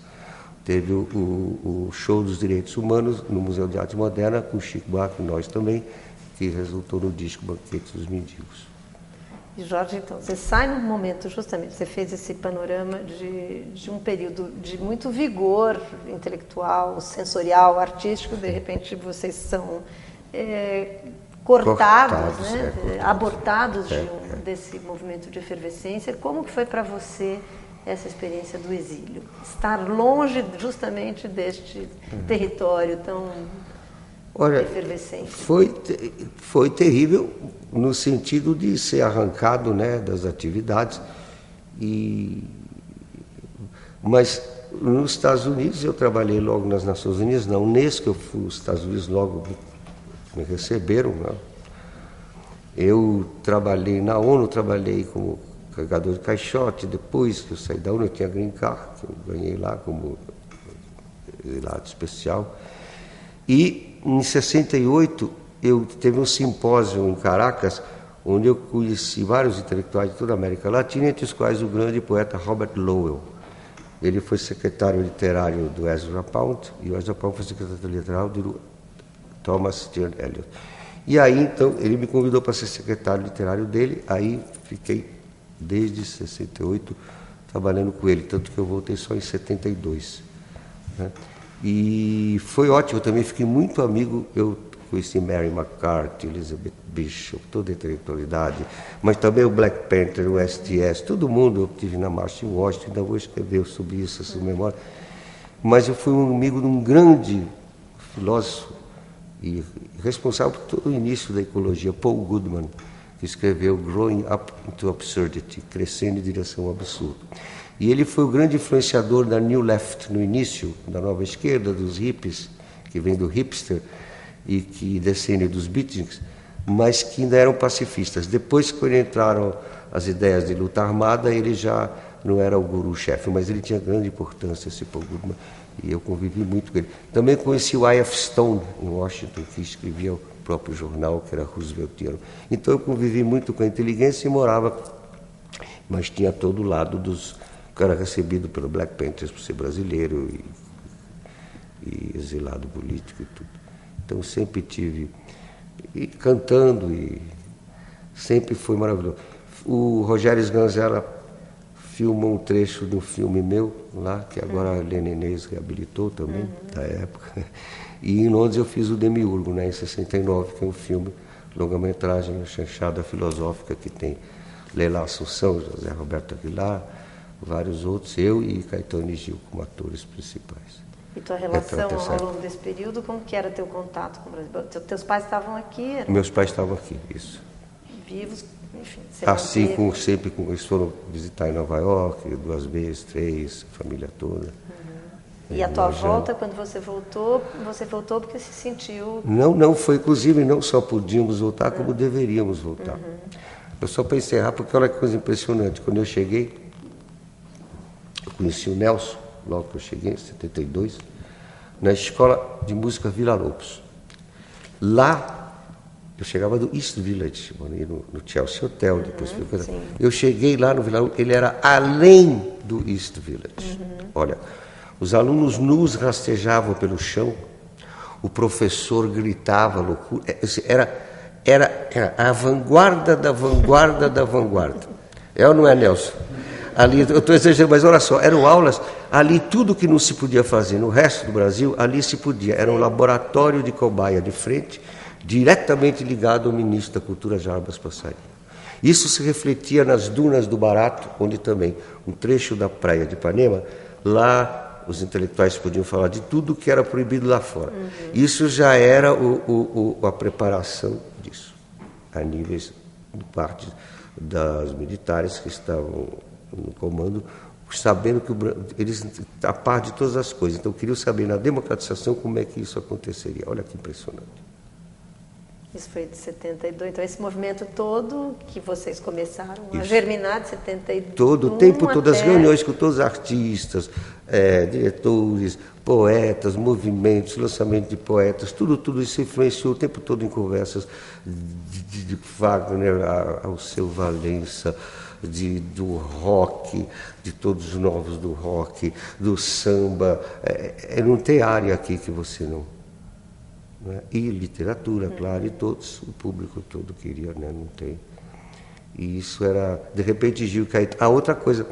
teve o show dos direitos humanos no Museu de Arte Moderna, com o Chico Buarque e nós também, que resultou no disco Banquete dos Mendigos. E Jorge, então, você sai num momento, justamente, você fez esse panorama de um período de muito vigor intelectual, sensorial, artístico, de repente vocês são cortados, né? Abortados desse movimento de efervescência. Como que foi para você essa experiência do exílio? Estar longe justamente deste território tão efervescente. Foi terrível no sentido de ser arrancado, né, das atividades. Mas nos Estados Unidos, eu trabalhei logo nas Nações Unidas, na Unesco, eu fui aos Estados Unidos logo me receberam, né? Eu trabalhei na ONU, trabalhei como carregador de caixote, depois que eu saí da ONU, eu tinha Green Card, que eu ganhei lá como exilado especial. E em 68, eu teve um simpósio em Caracas, onde eu conheci vários intelectuais de toda a América Latina, entre os quais o grande poeta Robert Lowell. Ele foi secretário literário do Ezra Pound, e o Ezra Pound foi secretário literário do Thomas Stern Eliot. E aí, então, ele me convidou para ser secretário literário dele, aí fiquei desde 68 trabalhando com ele, tanto que eu voltei só em 72. Né? E foi ótimo, eu também fiquei muito amigo, eu conheci Mary McCarthy, Elizabeth Bishop, toda a intelectualidade, mas também o Black Panther, o STS, todo mundo, eu estive na marcha em Washington, ainda vou escrever sobre isso, essa memória. Mas eu fui um amigo de um grande filósofo, e responsável por todo o início da ecologia, Paul Goodman, que escreveu Growing Up into Absurdity, Crescendo em Direção ao Absurdo. E ele foi o grande influenciador da New Left no início, da nova esquerda, dos hippies, que vem do hipster e que descendem dos beatniks, mas que ainda eram pacifistas. Depois, quando entraram as ideias de luta armada, ele já não era o guru-chefe, mas ele tinha grande importância, esse Paul Goodman, e eu convivi muito com ele. Também conheci o I.F. Stone, em Washington, que escrevia o próprio jornal, que era rooseveltiano. Então eu convivi muito com a inteligência e morava, mas tinha todo o lado dos... O cara recebido pelo Black Panthers por ser brasileiro e exilado político e tudo. Então sempre tive... E cantando, e sempre foi maravilhoso. O Rogério Sganzella filmou um trecho de um filme meu lá, que agora a Helena Inês reabilitou também, da época. E em Londres eu fiz o Demiurgo, né, em 69, que é um filme, longa-metragem, uma chanchada filosófica, que tem Leila Assunção, José Roberto Aguilar, vários outros, eu e Caetano e Gil como atores principais. E tua relação ao longo desse período, como que era teu contato com o Brasil? Teus pais estavam aqui? Meus pais estavam aqui, isso. Vivos, enfim. Assim, sempre eles foram visitar em Nova York, 2 vezes, 3, a família toda. E a tua volta, quando você voltou porque se sentiu... Não, foi inclusive, não só podíamos voltar, como deveríamos voltar. Eu só para encerrar, porque olha que coisa impressionante, quando eu cheguei, eu conheci o Nelson, logo que eu cheguei, em 72, na escola de música Vila Lobos. Lá, eu chegava do East Village, no Chelsea Hotel, depois fui... Eu cheguei lá no Vila Lobos, ele era além do East Village. Olha, os alunos nus rastejavam pelo chão, o professor gritava loucura, era a vanguarda da vanguarda da vanguarda. É ou não é, Nelson? Ali, eu estou exagerando, mas olha só, eram aulas, ali tudo que não se podia fazer no resto do Brasil, ali se podia. Era um laboratório de cobaia de frente, diretamente ligado ao ministro da Cultura, Jarbas Passarinho. Isso se refletia nas dunas do Barato, onde também, um trecho da praia de Ipanema, lá os intelectuais podiam falar de tudo que era proibido lá fora. Isso já era a preparação disso, a níveis de parte das militares que estavam no comando, sabendo que eles a par de todas as coisas. Então, queriam saber na democratização como é que isso aconteceria. Olha que impressionante. Isso foi de 72. Então, esse movimento todo que vocês começaram a germinar de 72. Todo o tempo, todas as reuniões com todos os artistas, diretores, poetas, movimentos, lançamento de poetas, tudo isso influenciou o tempo todo em conversas de Wagner ao seu Valença, do rock, de todos os novos do rock, do samba. Não tem área aqui que você não... Né? E literatura, claro, e todos, o público todo queria, né? Não tem. E isso era, de repente, Gil Caetano. A outra coisa,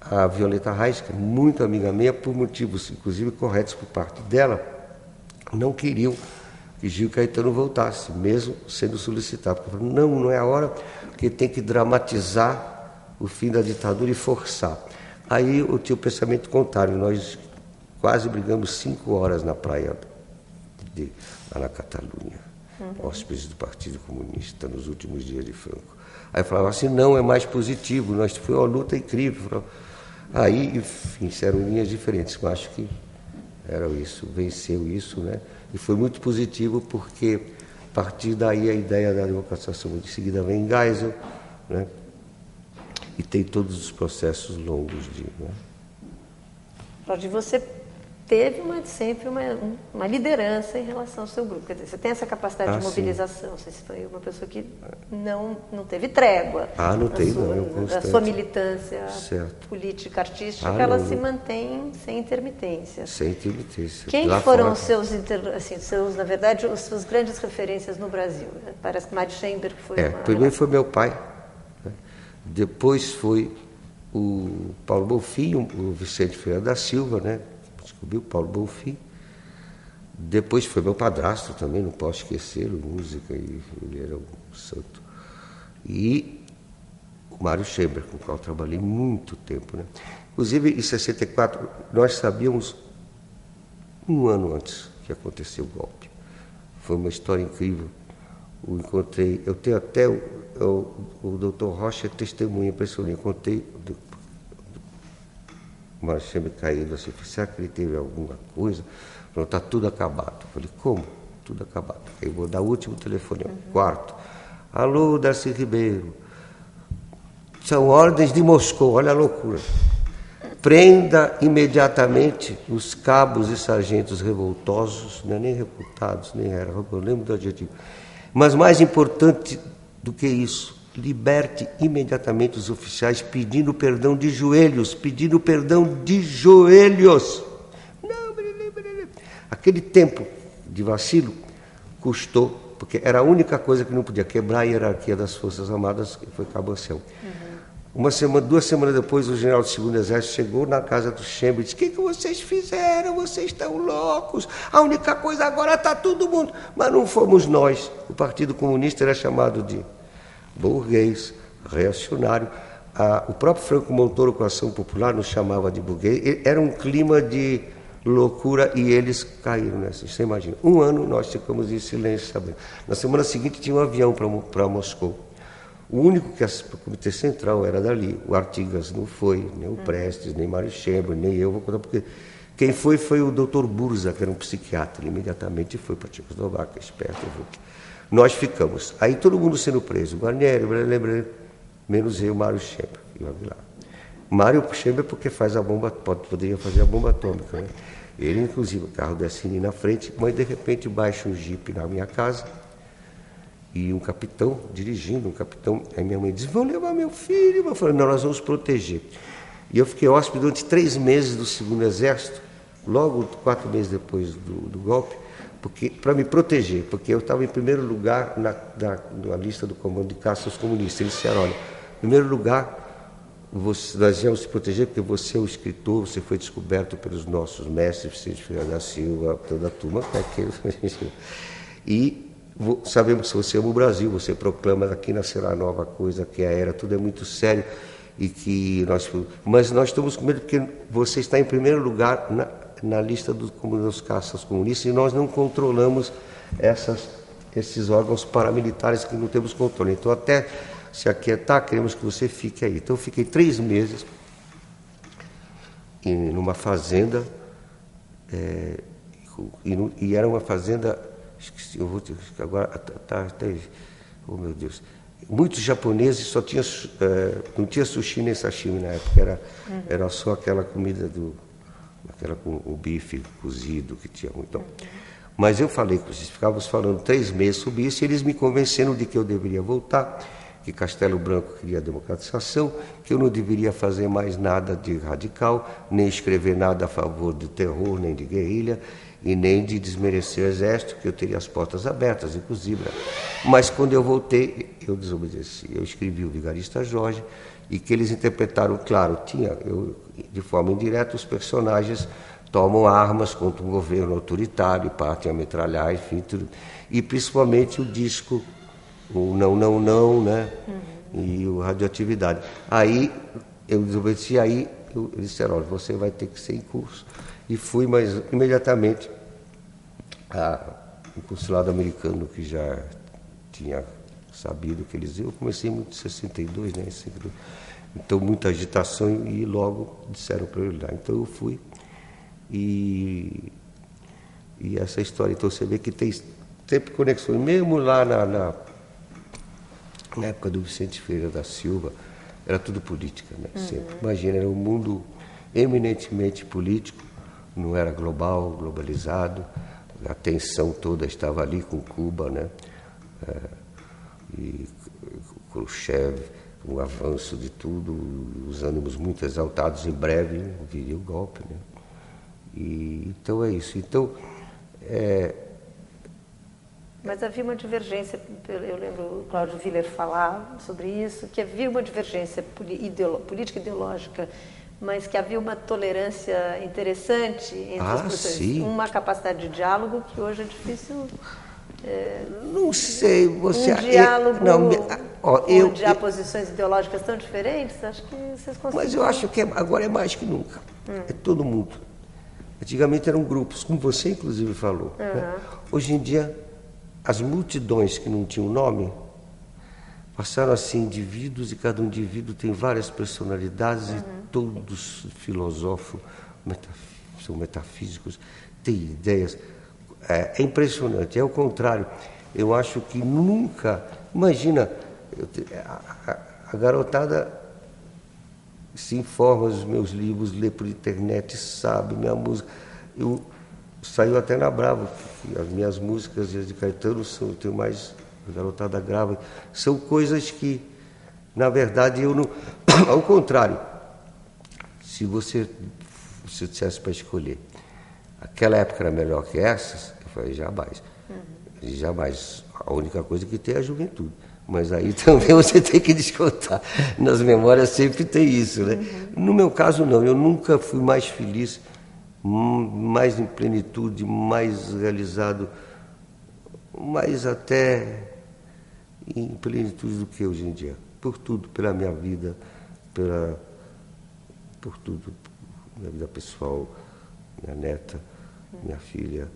a Violeta Reis, que é muito amiga minha, por motivos, inclusive, corretos por parte dela, não queriam que Gil Caetano voltasse, mesmo sendo solicitado. Porque falaram, não é a hora, porque tem que dramatizar o fim da ditadura e forçar. Aí eu tinha o pensamento contrário, nós quase brigamos 5 horas na praia lá na Catalunha, hóspedes do Partido Comunista, nos últimos dias de Franco. Aí eu falava assim, não, é mais positivo, foi uma luta incrível. Aí, enfim, eram linhas diferentes, mas acho que era isso, venceu isso, né? E foi muito positivo porque, a partir daí, a ideia da democratização, em seguida vem Geisel, né? E tem todos os processos longos de... Né? Claudio, você teve sempre uma liderança em relação ao seu grupo. Quer dizer, você tem essa capacidade de mobilização. Você foi uma pessoa que não teve trégua. Não tem, não. A sua militância política, artística, ela se mantém sem intermitência. Sem intermitência. Quem foram os seus, na verdade, as suas grandes referências no Brasil? Parece que Mário Schemberg foi primeiro foi meu pai. Né? Depois foi o Paulo Bonfim, o Vicente Ferreira da Silva, né? Descobriu Paulo Bonfim. Depois foi meu padrasto também, não posso esquecê-lo, música, e ele era um santo. E o Mário Schemberg, com o qual trabalhei muito tempo. Né? Inclusive, em 64, nós sabíamos 1 ano antes que aconteceu o golpe. Foi uma história incrível. Eu tenho até o Dr. Rocha testemunha impressionante. Eu contei o Mário Chambre caído assim, será que ele teve alguma coisa? Falou, está tudo acabado. Eu falei, como? Tudo acabado. Aí eu vou dar o último telefone, quarto. Alô, Darcy Ribeiro. São ordens de Moscou, olha a loucura. Prenda imediatamente os cabos e sargentos revoltosos, não é nem revoltados, nem era, eu lembro do adjetivo. Mas mais importante do que isso, liberte imediatamente os oficiais pedindo perdão de joelhos, pedindo perdão de joelhos. Não, aquele tempo de vacilo custou, porque era a única coisa que não podia quebrar a hierarquia das Forças Armadas, que foi Cabancião. Duas semanas depois, o general do Segundo Exército chegou na casa do Chambre e disse, o que vocês fizeram? Vocês estão loucos. A única coisa agora está todo mundo. Mas não fomos nós. O Partido Comunista era chamado de burguês, reacionário. O próprio Franco Montoro, com a Ação Popular, nos chamava de burguês. Era um clima de loucura e eles caíram nessa. Você imagina. Um ano nós ficamos em silêncio, sabendo. Na semana seguinte tinha um avião para Moscou. O único que o Comitê Central era dali. O Artigas não foi, nem o Prestes, nem Mário Chambre, nem eu. Vou contar porque quem foi o Dr. Burza, que era um psiquiatra. Ele imediatamente foi para a Tchecoslováquia, esperto. Nós ficamos. Aí todo mundo sendo preso. Guarnieri, menos eu, Mário Chambre. Mário Chambre porque faz a bomba, poderia fazer a bomba atômica. Né? Ele, inclusive, o carro da Cine na frente, mas de repente baixa um jipe na minha casa. E um capitão dirigindo, aí minha mãe disse, vão levar meu filho. Eu falei, não, nós vamos proteger. E eu fiquei hóspede durante 3 meses do Segundo Exército, logo 4 meses depois do golpe, para me proteger, porque eu estava em primeiro lugar na lista do comando de caça aos comunistas. Eles disseram, olha, em primeiro lugar, nós viemos te proteger porque você é o escritor, você foi descoberto pelos nossos mestres, Vicente Ferreira da Silva, toda a turma, e sabemos que você ama o Brasil, você proclama aqui nascerá nova coisa, que a era, tudo é muito sério, mas nós estamos com medo porque você está em primeiro lugar na lista dos caças comunistas e nós não controlamos esses órgãos paramilitares que não temos controle. Então, até se aquietar, queremos que você fique aí. Então, eu fiquei 3 meses numa fazenda, e era uma fazenda... Eu vou agora oh meu Deus, muitos japoneses não tinha sushi nem sashimi na época, era só aquela comida com o bife cozido que tinha muito. Mas eu falei com eles, ficávamos falando 3 meses sobre isso e eles me convenceram de que eu deveria voltar, que Castelo Branco queria democratização, que eu não deveria fazer mais nada de radical, nem escrever nada a favor do terror, nem de guerrilha, e nem de desmerecer o exército, que eu teria as portas abertas, inclusive. Mas quando eu voltei, eu desobedeci. Eu escrevi o Vigarista Jorge, e que eles interpretaram, claro, de forma indireta, os personagens tomam armas contra um governo autoritário, partem a metralhar, enfim, tudo. E principalmente o disco, o Não, Não, Não, né? E o Radioatividade. Aí eu desobedeci, aí eles disseram, olha, você vai ter que ser em curso. E fui, mas imediatamente o consulado americano, que já tinha sabido que eles iam, eu comecei em 62, né? Então, muita agitação e logo disseram para eu ir lá. Então, eu fui e essa história. Então, você vê que tem sempre conexões, mesmo lá na época do Vicente Ferreira da Silva, era tudo política, né? Sempre. Imagina, era um mundo eminentemente político, não era globalizado, a tensão toda estava ali com Cuba, né? E Khrushchev, o avanço de tudo, os ânimos muito exaltados, em breve viria o golpe, né? Então é isso. Então, Mas havia uma divergência, eu lembro o Cláudio Willer falar sobre isso, que havia uma divergência política ideológica, mas que havia uma tolerância interessante entre as pessoas, sim. Uma capacidade de diálogo que hoje é difícil. Não sei, você... Um diálogo onde há posições ideológicas tão diferentes, acho que vocês conseguem... Mas eu acho que agora é mais que nunca, é todo mundo. Antigamente eram grupos, como você inclusive falou. Né? Hoje em dia as multidões que não tinham nome passaram a ser indivíduos, e cada indivíduo tem várias personalidades, e todos filosóficos, são metafísicos, têm ideias. É impressionante, é o contrário. Eu acho que nunca... Imagina, a garotada se informa dos meus livros, lê por internet, sabe minha música. Saiu até na Bravo, as minhas músicas e as de Caetano, eu tenho mais... A garotada grava. São coisas que, na verdade, eu não... Ao contrário, se você dissesse para escolher, aquela época era melhor que essas, eu falei, jamais. Jamais. A única coisa que tem é a juventude. Mas aí também você tem que descontar. Nas memórias sempre tem isso, né? No meu caso, não. Eu nunca fui mais feliz, mais em plenitude, mais realizado, mais até em plenitude do que hoje em dia. Por tudo, pela minha vida, por tudo. Minha vida pessoal, minha neta, minha filha,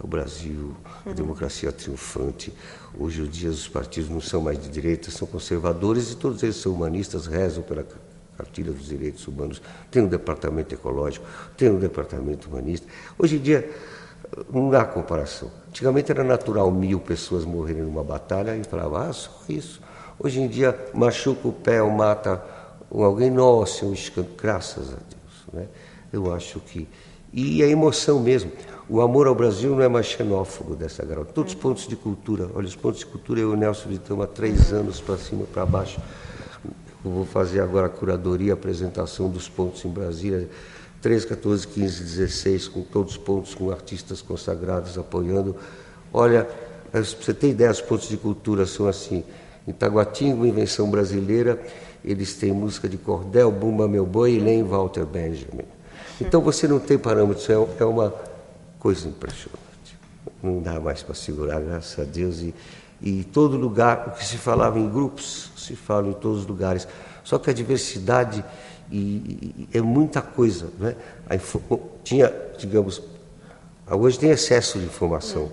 o Brasil, a democracia triunfante. Hoje em dia os partidos não são mais de direita, são conservadores, e todos eles são humanistas, rezam pela cartilha dos direitos humanos. Tem um departamento ecológico, tem um departamento humanista. Hoje em dia não há comparação. Antigamente era natural 1000 pessoas morrerem numa batalha e falava, só isso. Hoje em dia machuca o pé ou mata alguém, nossa, um escândalo, graças a Deus, né? Eu acho que... E a emoção mesmo. O amor ao Brasil não é mais xenófobo dessa garota. Todos os pontos de cultura, olha, os pontos de cultura eu e o Nelson visitamos há 3 anos, para cima e para baixo. Eu vou fazer agora a curadoria, a apresentação dos pontos em Brasília, 13, 14, 15, 16, com todos os pontos, com artistas consagrados apoiando. Olha, para você ter ideia, os pontos de cultura são assim. Em Taguatinga, invenção brasileira, eles têm música de cordel, Bumba Meu Boi e Len Walter Benjamin. Então você não tem parâmetros, é uma coisa impressionante. Não dá mais para segurar, graças a Deus. E todo lugar, o que se falava em grupos, se fala em todos os lugares. Só que a diversidade é muita coisa, né? Tinha, digamos, hoje tem excesso de informação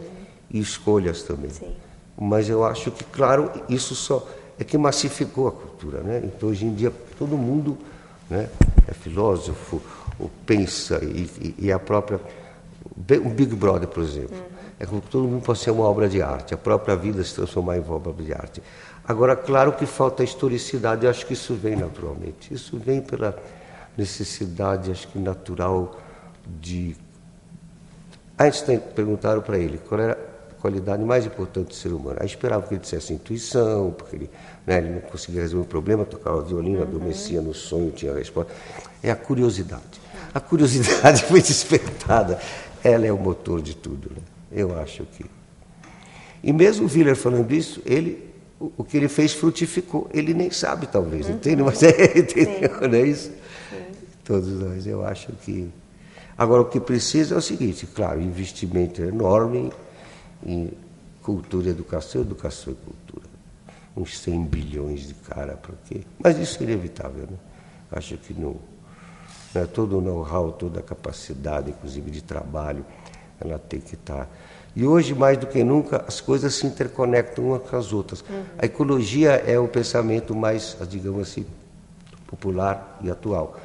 e escolhas também. Sim. Mas eu acho que, claro, isso só é que massificou a cultura, né? Então hoje em dia todo mundo, né, é filósofo, ou pensa, e a própria... Um Big Brother, por exemplo. É como que todo mundo pode ser uma obra de arte, a própria vida se transformar em obra de arte. Agora, claro que falta historicidade, eu acho que isso vem naturalmente. Isso vem pela necessidade, acho que natural, de... Einstein perguntaram para ele qual era a qualidade mais importante do ser humano. Aí esperava que ele dissesse intuição, porque ele não conseguia resolver um problema, tocava violino, adormecia no sonho, tinha a resposta. É a curiosidade. A curiosidade foi despertada. Ela é o motor de tudo, né? Eu acho que... E mesmo o Willer falando isso, o que ele fez frutificou. Ele nem sabe, talvez, entende? Mas entendeu, não é isso? Sim. Todos nós, eu acho que... Agora, o que precisa é o seguinte, claro, investimento enorme em cultura e educação e cultura. Uns 100 bilhões de cara, para quê? Mas isso é inevitável, né? Acho que não... Todo o know-how, toda a capacidade, inclusive de trabalho, ela tem que estar. E hoje, mais do que nunca, as coisas se interconectam umas com as outras. A ecologia é o pensamento mais, digamos assim, popular e atual.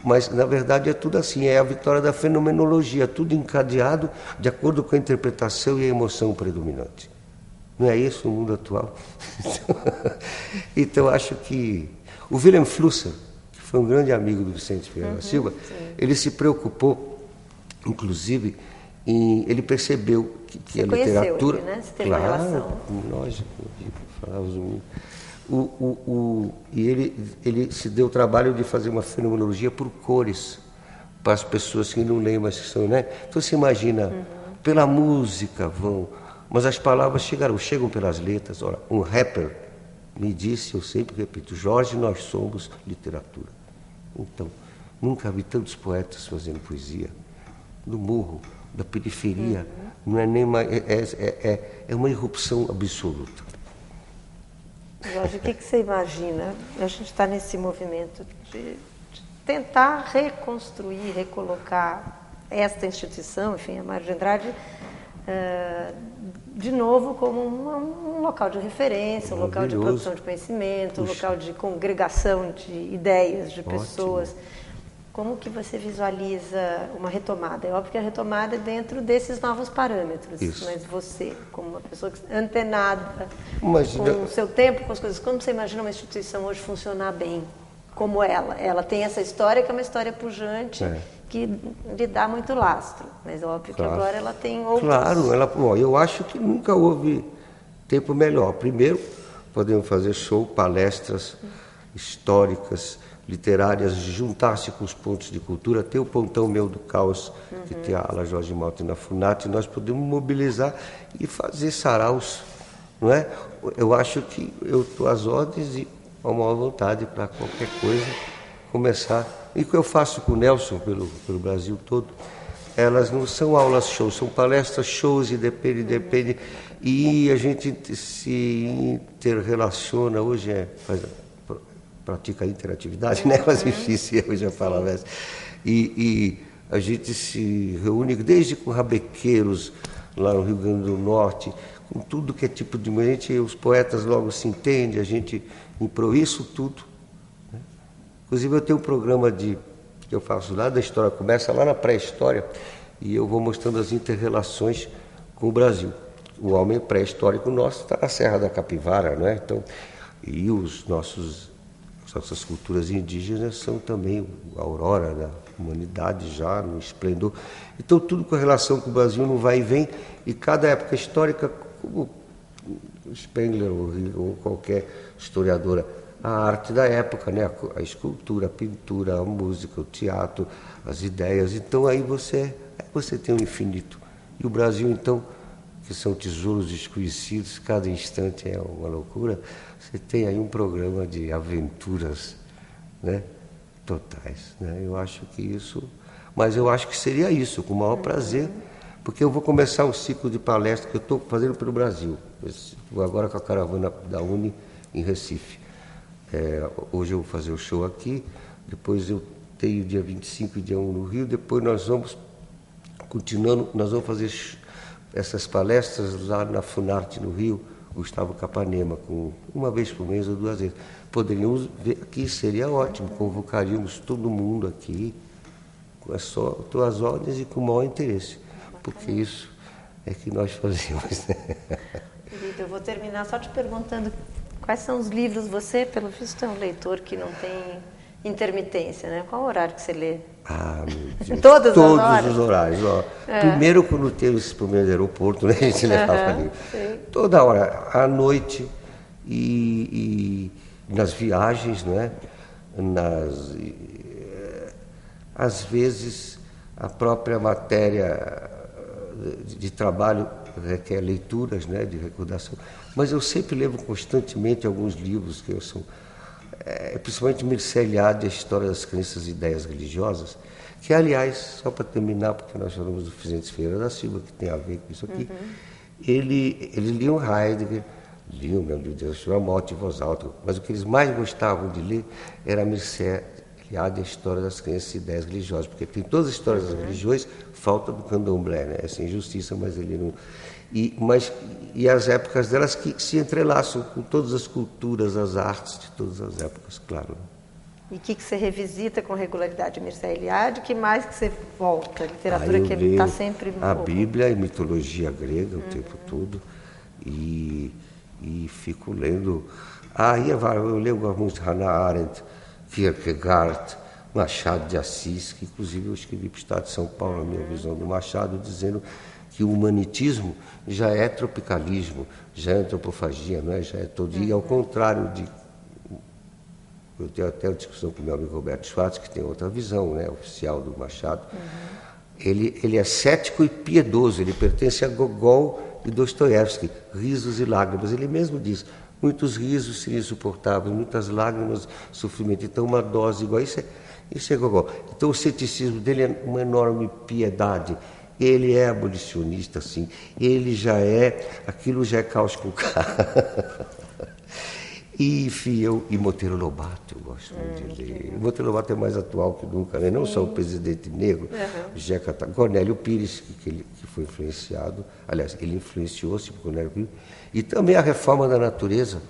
Mas, na verdade, é tudo assim, é a vitória da fenomenologia, tudo encadeado de acordo com a interpretação e a emoção predominante. Não é isso o mundo atual? Então, acho que o Wilhelm Flusser, foi um grande amigo do Vicente Ferreira da Silva, ele se preocupou, inclusive, ele percebeu que a literatura... Ele, né? Você teve uma relação. Lógico, falávamos e ele se deu o trabalho de fazer uma fenomenologia por cores, para as pessoas que não leem, mas que são... Né? Então você imagina, pela música vão, mas as palavras chegam pelas letras. Ora, um rapper me disse, eu sempre repito, Jorge, nós somos literatura. Então, nunca vi tantos poetas fazendo poesia. Do morro, da periferia, não é nem uma, é uma irrupção absoluta. Jorge, o que você imagina? A gente está nesse movimento de tentar reconstruir, recolocar esta instituição, enfim, a Mário de Andrade, de novo, como um local de referência, um local de produção de conhecimento, um local de congregação de ideias, de pessoas. Como que você visualiza uma retomada? É óbvio que a retomada é dentro desses novos parâmetros, mas você, como uma pessoa antenada com o seu tempo, com as coisas, como você imagina uma instituição hoje funcionar bem, como ela? Ela tem essa história que é uma história pujante, que lhe dá muito lastro, mas óbvio que agora ela tem outros... Claro, eu acho que nunca houve tempo melhor. Primeiro, podemos fazer show, palestras históricas, literárias, juntar-se com os pontos de cultura, ter o Pontão Meu do Caos, que tem a ala Jorge Malta na FUNAT, nós podemos mobilizar e fazer saraus, não é? Eu acho que eu estou às ordens e à maior vontade para qualquer coisa começar. E o que eu faço com o Nelson pelo Brasil todo, elas não são aulas shows, são palestras shows e depende. E a gente se interrelaciona, hoje pratica a interatividade, né? Mas difícil hoje a palavra. E a gente se reúne desde com rabequeiros lá no Rio Grande do Norte, com tudo que é tipo de gente, os poetas logo se entendem, a gente improvisa isso tudo. Né? Inclusive eu tenho um programa que eu faço lá da história, começa lá na pré-história, e eu vou mostrando as inter-relações com o Brasil. O homem pré-histórico nosso está na Serra da Capivara, não é? Então, e nossas culturas indígenas são também a aurora da humanidade já, no esplendor. Então, tudo com relação com o Brasil não vai e vem, e cada época histórica, como Spengler ou qualquer historiadora, a arte da época, né? A escultura, a pintura, a música, o teatro, as ideias. Então, aí você tem um infinito. E o Brasil, então, que são tesouros desconhecidos, cada instante é uma loucura. Você tem aí um programa de aventuras, né, totais, né? Eu acho que isso... Mas eu acho que seria isso, com o maior prazer, porque eu vou começar um ciclo de palestras que eu estou fazendo pelo Brasil. Vou agora com a caravana da Uni em Recife. Hoje eu vou fazer o show aqui, depois eu tenho dia 25 e dia 1 no Rio, depois nós vamos, continuando, nós vamos fazer essas palestras lá na Funarte no Rio, Gustavo Capanema, com uma vez por mês ou 2 vezes. Poderíamos ver aqui, seria ótimo, convocaríamos todo mundo aqui, com as tuas ordens e com o maior interesse, porque isso é que nós fazemos. Querido, eu vou terminar só te perguntando quais são os livros, você, pelo visto, é um leitor que não tem intermitência, né? Qual o horário que você lê? Ah, meu Deus. Todos os horários. Ó. Primeiro, quando teve esse primeiro aeroporto, né, a gente levava ali. Toda hora, à noite e nas viagens, não é? Às vezes, a própria matéria de trabalho requer leituras, né, de recordação. Mas eu sempre levo constantemente alguns livros que eu sou... principalmente Mircea Eliade, a História das Crenças e Ideias Religiosas, que, aliás, só para terminar, porque nós falamos do Vicente Ferreira da Silva, que tem a ver com isso aqui, ele lia um Heidegger, meu Deus, uma morte em voz alta, mas o que eles mais gostavam de ler era Mircea Eliade, a História das Crenças e Ideias Religiosas, porque tem todas as histórias das religiões, falta do candomblé, né? Essa injustiça, mas ele não... E as épocas delas que se entrelaçam com todas as culturas, as artes de todas as épocas, claro. E o que você revisita com regularidade, Mircea Eliade? O que mais que você volta? Literatura que está sempre... A Bíblia e mitologia grega o tempo todo. E fico lendo... eu leio alguns de Hannah Arendt, Kierkegaard, Machado de Assis, que inclusive eu escrevi para o Estado de São Paulo a minha visão do Machado, dizendo que o humanitismo já é tropicalismo, já é antropofagia, não é? Já é todo dia, ao contrário de... Eu tenho até uma discussão com o meu amigo Roberto Schwartz, que tem outra visão, né, oficial do Machado. Ele é cético e piedoso, ele pertence a Gogol e Dostoiévski, risos e lágrimas. Ele mesmo diz, muitos risos seriam insuportáveis, muitas lágrimas, sofrimento. Então, uma dose igual, isso é Gogol. Então, o ceticismo dele é uma enorme piedade. Ele é abolicionista, sim. Aquilo já é caos com cara. E, enfim, e Monteiro Lobato, eu gosto muito de ler. Monteiro Lobato é mais atual que nunca, né? Não só o Presidente Negro, Jeca, Cornélio Pires, que foi influenciado, aliás, ele influenciou-se por Cornélio Pires, e também a Reforma da Natureza,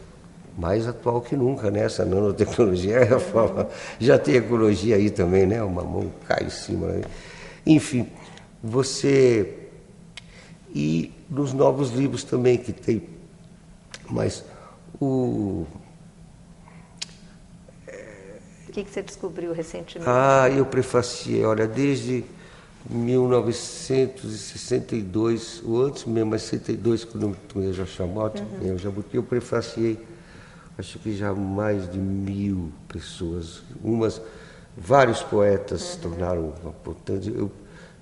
mais atual que nunca, né? Essa nanotecnologia é a reforma. Já tem ecologia aí também, né? Uma mão cai em cima. Né? Enfim, você... E nos novos livros também que tem, mas o que você descobriu recentemente? Eu prefaciei, olha, desde 1962, ou antes mesmo, mas 62, quando eu já chamou, eu prefaciei, acho que já mais de 1000 pessoas, vários poetas se tornaram importantes.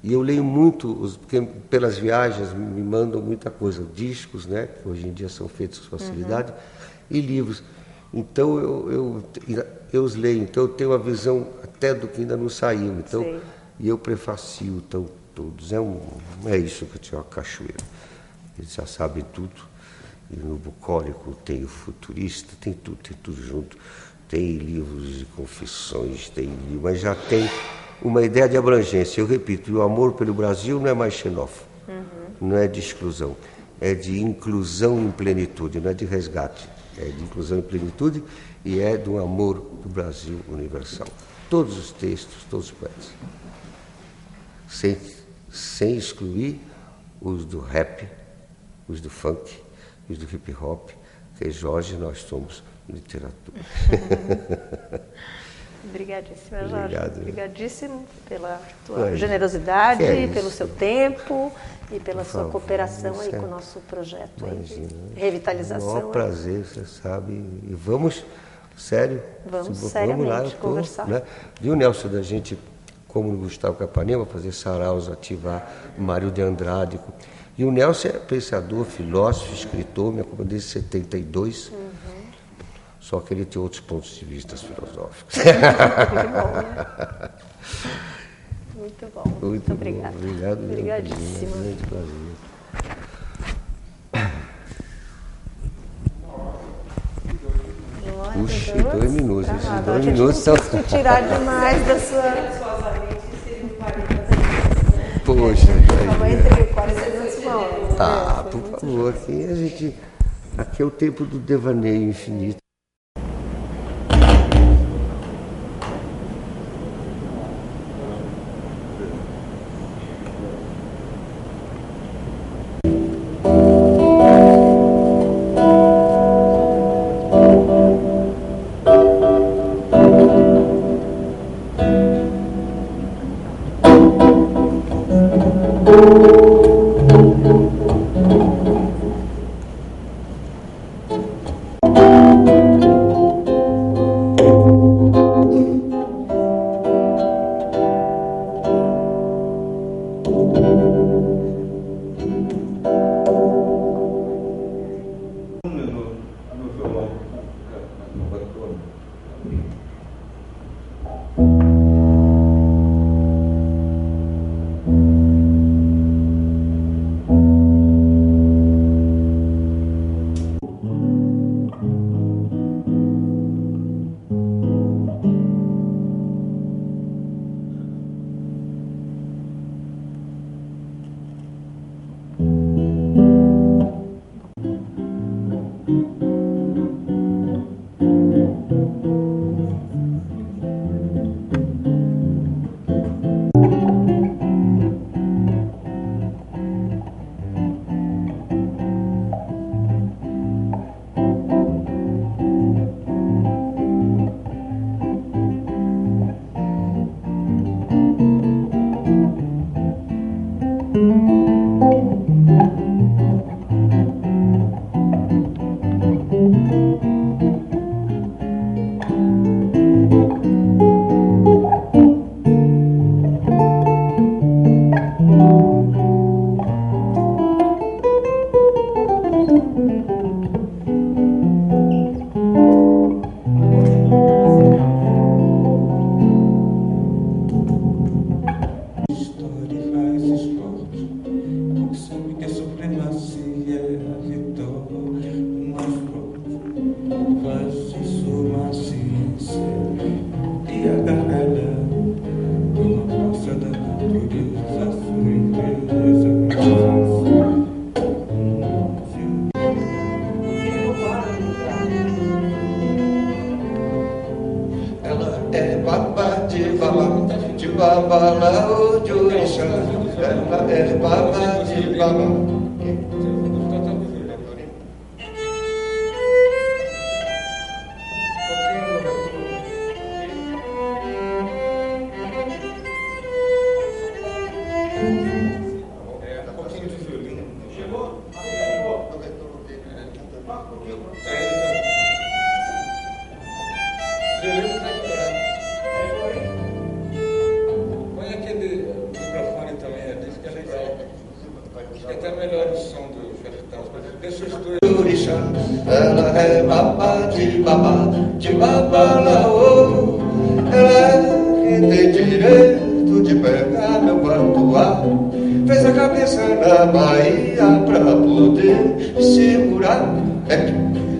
E eu leio muito, porque pelas viagens me mandam muita coisa, discos, né, que hoje em dia são feitos com facilidade, e livros. Então eu os leio, então eu tenho uma visão até do que ainda não saiu. Então, e eu prefacio então, todos. É isso que eu tinha uma cachoeira. Eles já sabem tudo. E no Bucólico tem o Futurista, tem tudo junto. Tem livros de confissões, mas já tem uma ideia de abrangência. Eu repito, o amor pelo Brasil não é mais xenófobo, não é de exclusão, é de inclusão em plenitude, não é de resgate, é de inclusão em plenitude e é do amor do Brasil universal. Todos os textos, todos os poetas, sem excluir os do rap, os do funk, os do hip hop, que Jorge, nós somos literatura. Obrigadíssima, Jorge. Obrigado. Obrigadíssimo pela tua generosidade, pelo seu tempo e pela sua cooperação aí com o nosso projeto aí de revitalização. É um maior prazer, você sabe. E vamos, sério. Vamos seriamente conversar. Né? Viu, Nelson, da gente, como no Gustavo Capanema, fazer saraus, ativar Mário de Andrade. E o Nelson é pensador, filósofo, escritor, me acompanha desde 72. Só que ele tem outros pontos de vista filosóficos. Muito bom. Muito obrigada. Obrigado. Obrigadíssimo. Grande prazer. Puxa, 2 minutos. Esses 2 minutos são... Não tirar demais da sua... Poxa. Entre 40 minutos e 1 hora. Por favor, aqui é o tempo do devaneio infinito. Babalao de orixá, ela é baba de baba. Ela é baba de babalao. Ela é quem tem direito de pegar meu patuá. Fez a cabeça na Bahia pra poder segurar.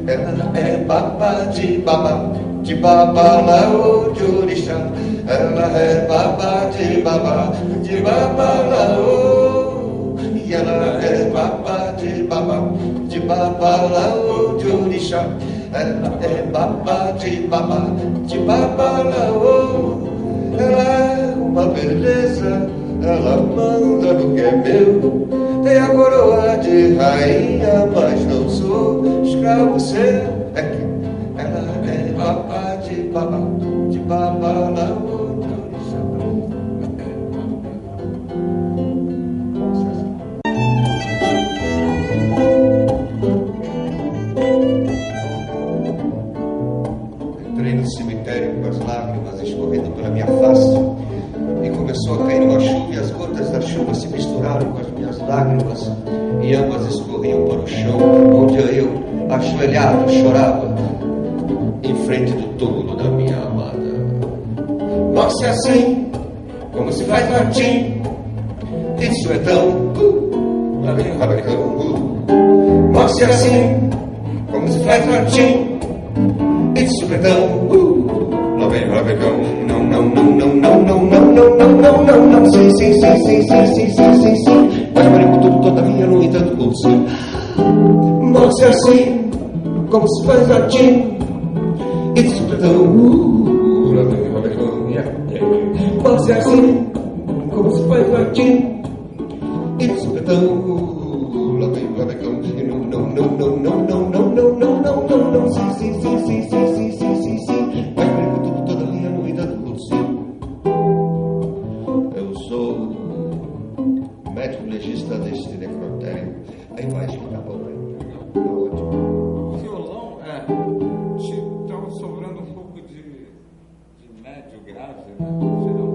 Ela é baba de babalao de orixá. Ela é baba de babalao. E ela é baba de babalao de orixá. Ela é baba de babalao. Ela é uma beleza, ela manda no que é meu. Tem a coroa de rainha, mas não sou escravo seu. É que ela é baba de babalao de orixá. Entrei no cemitério com as lágrimas escorrendo pela minha face e começou a cair uma chuva, e as gotas da chuva se misturaram com as minhas lágrimas e ambas escorriam para o chão, onde eu, ajoelhado, chorava em frente do túmulo da minha amada. Morse assim, como se faz latim, isso é tão lá vem o rabecão. Morse assim, como se faz latim, isso é tão lá vem o rabecão. Não, não, não, não, não, não, não, não, não, não, não, não. Sim, sim, sim, sim, sim, sim, sim, sim, sim. Mas parei com tudo, todavia, no entanto, com sim. Morse assim, como se faz latim, isso é tão lá vem o rabecão. Morse assim, como se faz latim, isso é tão lá vem o rabecão. Não, não, não, não, não, não, não, não, não, não, não. Sim, sim, sim, sim, sim, sim, sim, sim, sim. Mas parei com tudo, todavia, no entanto, com sim. Eu sou médico legista deste necrotério. A imagem tá boa, né? Tá ótimo. O violão, estava sobrando um pouco de médio grave, né? Será um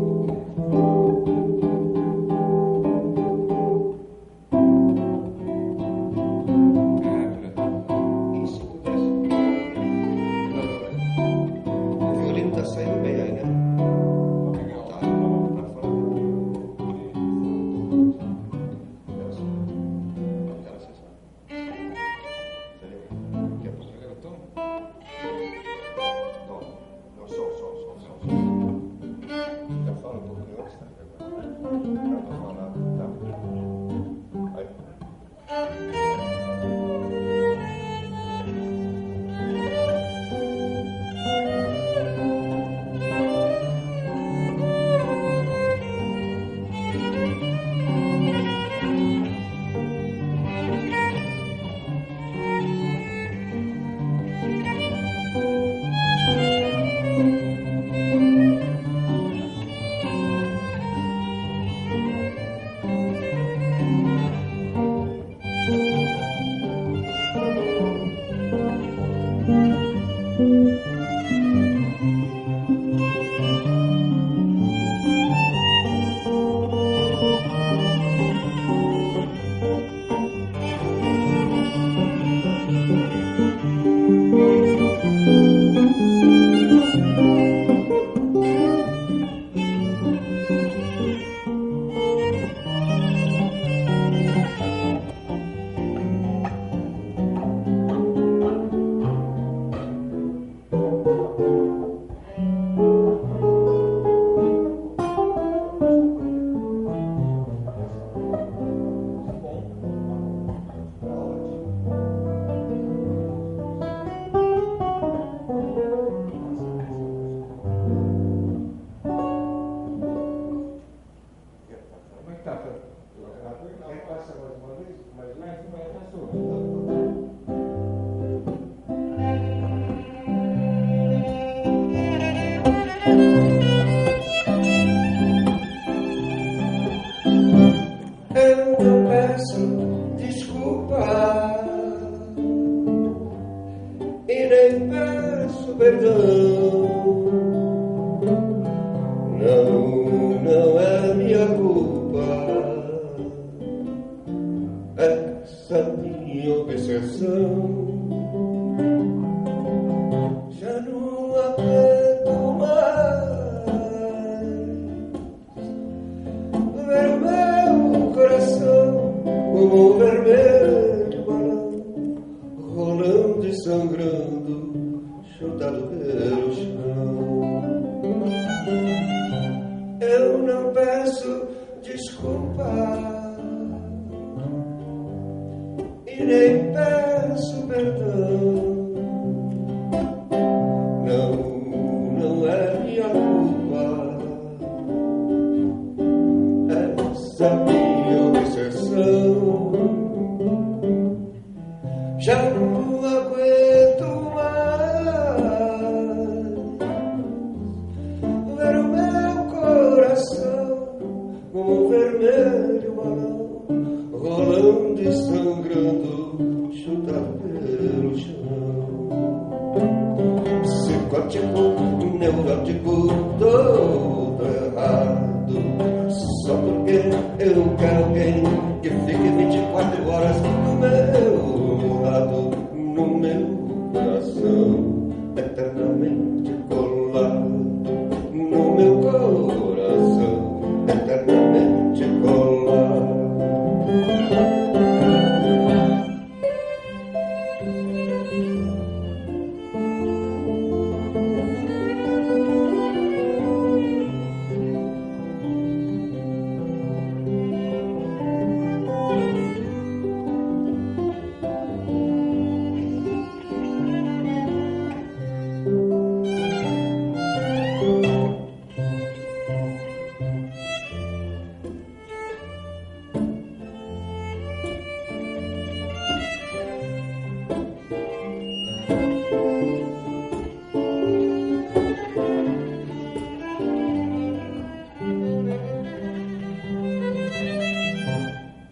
O violino tá saindo bem aí, né? Tá, pra fora. Aquela sessão. Daqui a pouco. tom? Tom. Não, sol. Já fala um pouquinho antes, tá? Não tô falando, tá? Aí. peço desculpa e nem peço perdão. Não é minha culpa essa minha obsessão. Já não aguento mais ver o meu coração como um vermelho balão, rolando e sangrando, chutado pelo chão. Eu não peço desculpa e nem peço perdão. Não é minha culpa essa minha obsessão. Já não aguento mais ver o meu coração como um vermelho balão, rolando e sangrando, chutado pelo chão. Psicótico, neurótico, todo errado, só porque eu quero alguém que fique 24 horas do meu lado, no meu coração, eternamente colado, no meu coração, eternamente colado.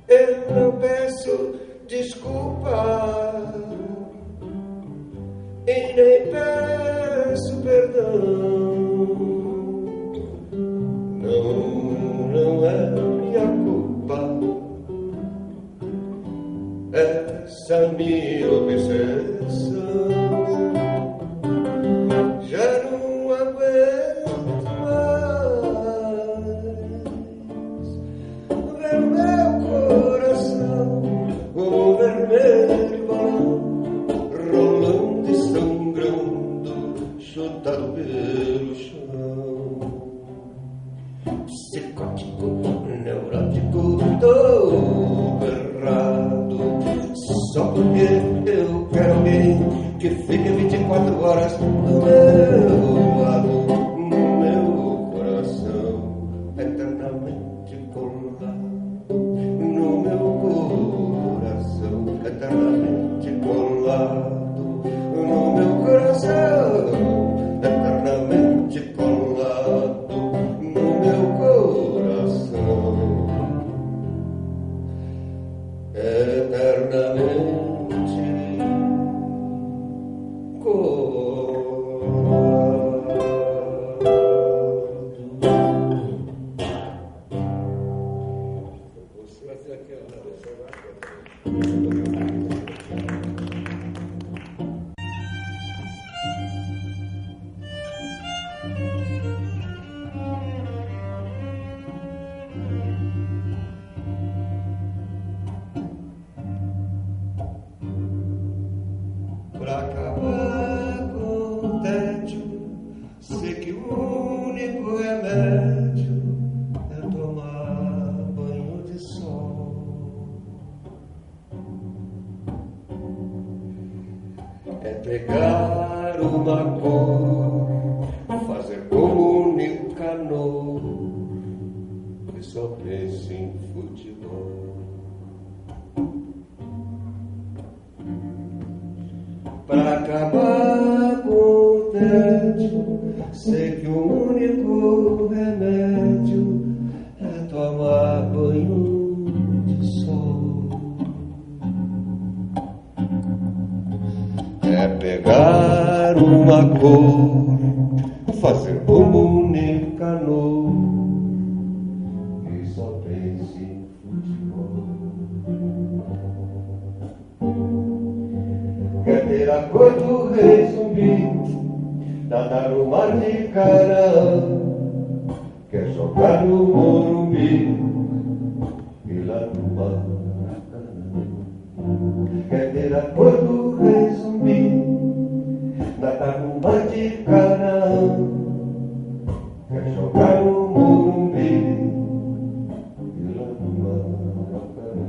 Eu não peço desculpa e nem peço perdão. Não é minha culpa essa minha obsessão. Já não aguento mais ver o meu coração como um vermelho balão, rolando e sangrando, chutado pelo chão. Psicótico, neurótico, todo errado, só porque eu quero alguém que fique 24 horas do meu lado, no meu coração, eternamente colado, no meu coração, eternamente colado, no meu coração, eternamente colado, no meu coração, eternamente colado. Pra acabar com o tédio, sei que o único remédio é tomar banho de sol. É pegar uma cor, fazer como um Nicanor, que só pensa em futebol. Pra acabar com o tédio, sei que o único remédio é tomar banho de sol. uma cor, fazer comunicanor e só pensa em futebol. Quer ter a cor do rei zumbi, nadar no mar de Canaã, quer jogar no Morumbi e lá no Maracanã. Quer ter a cor do rei zumbi, nadar no mar de Canaã, quer jogar no Morumbi e lá no Maracanã.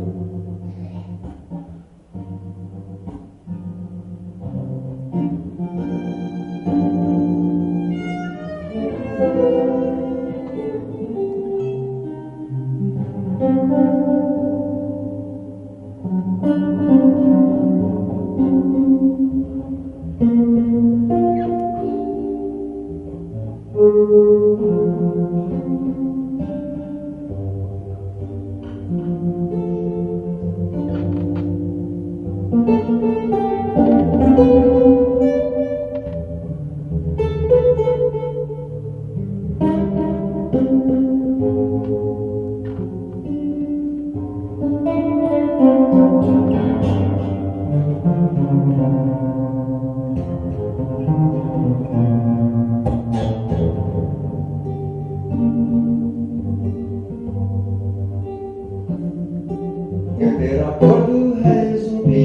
Quer ter a cor do rei zumbi,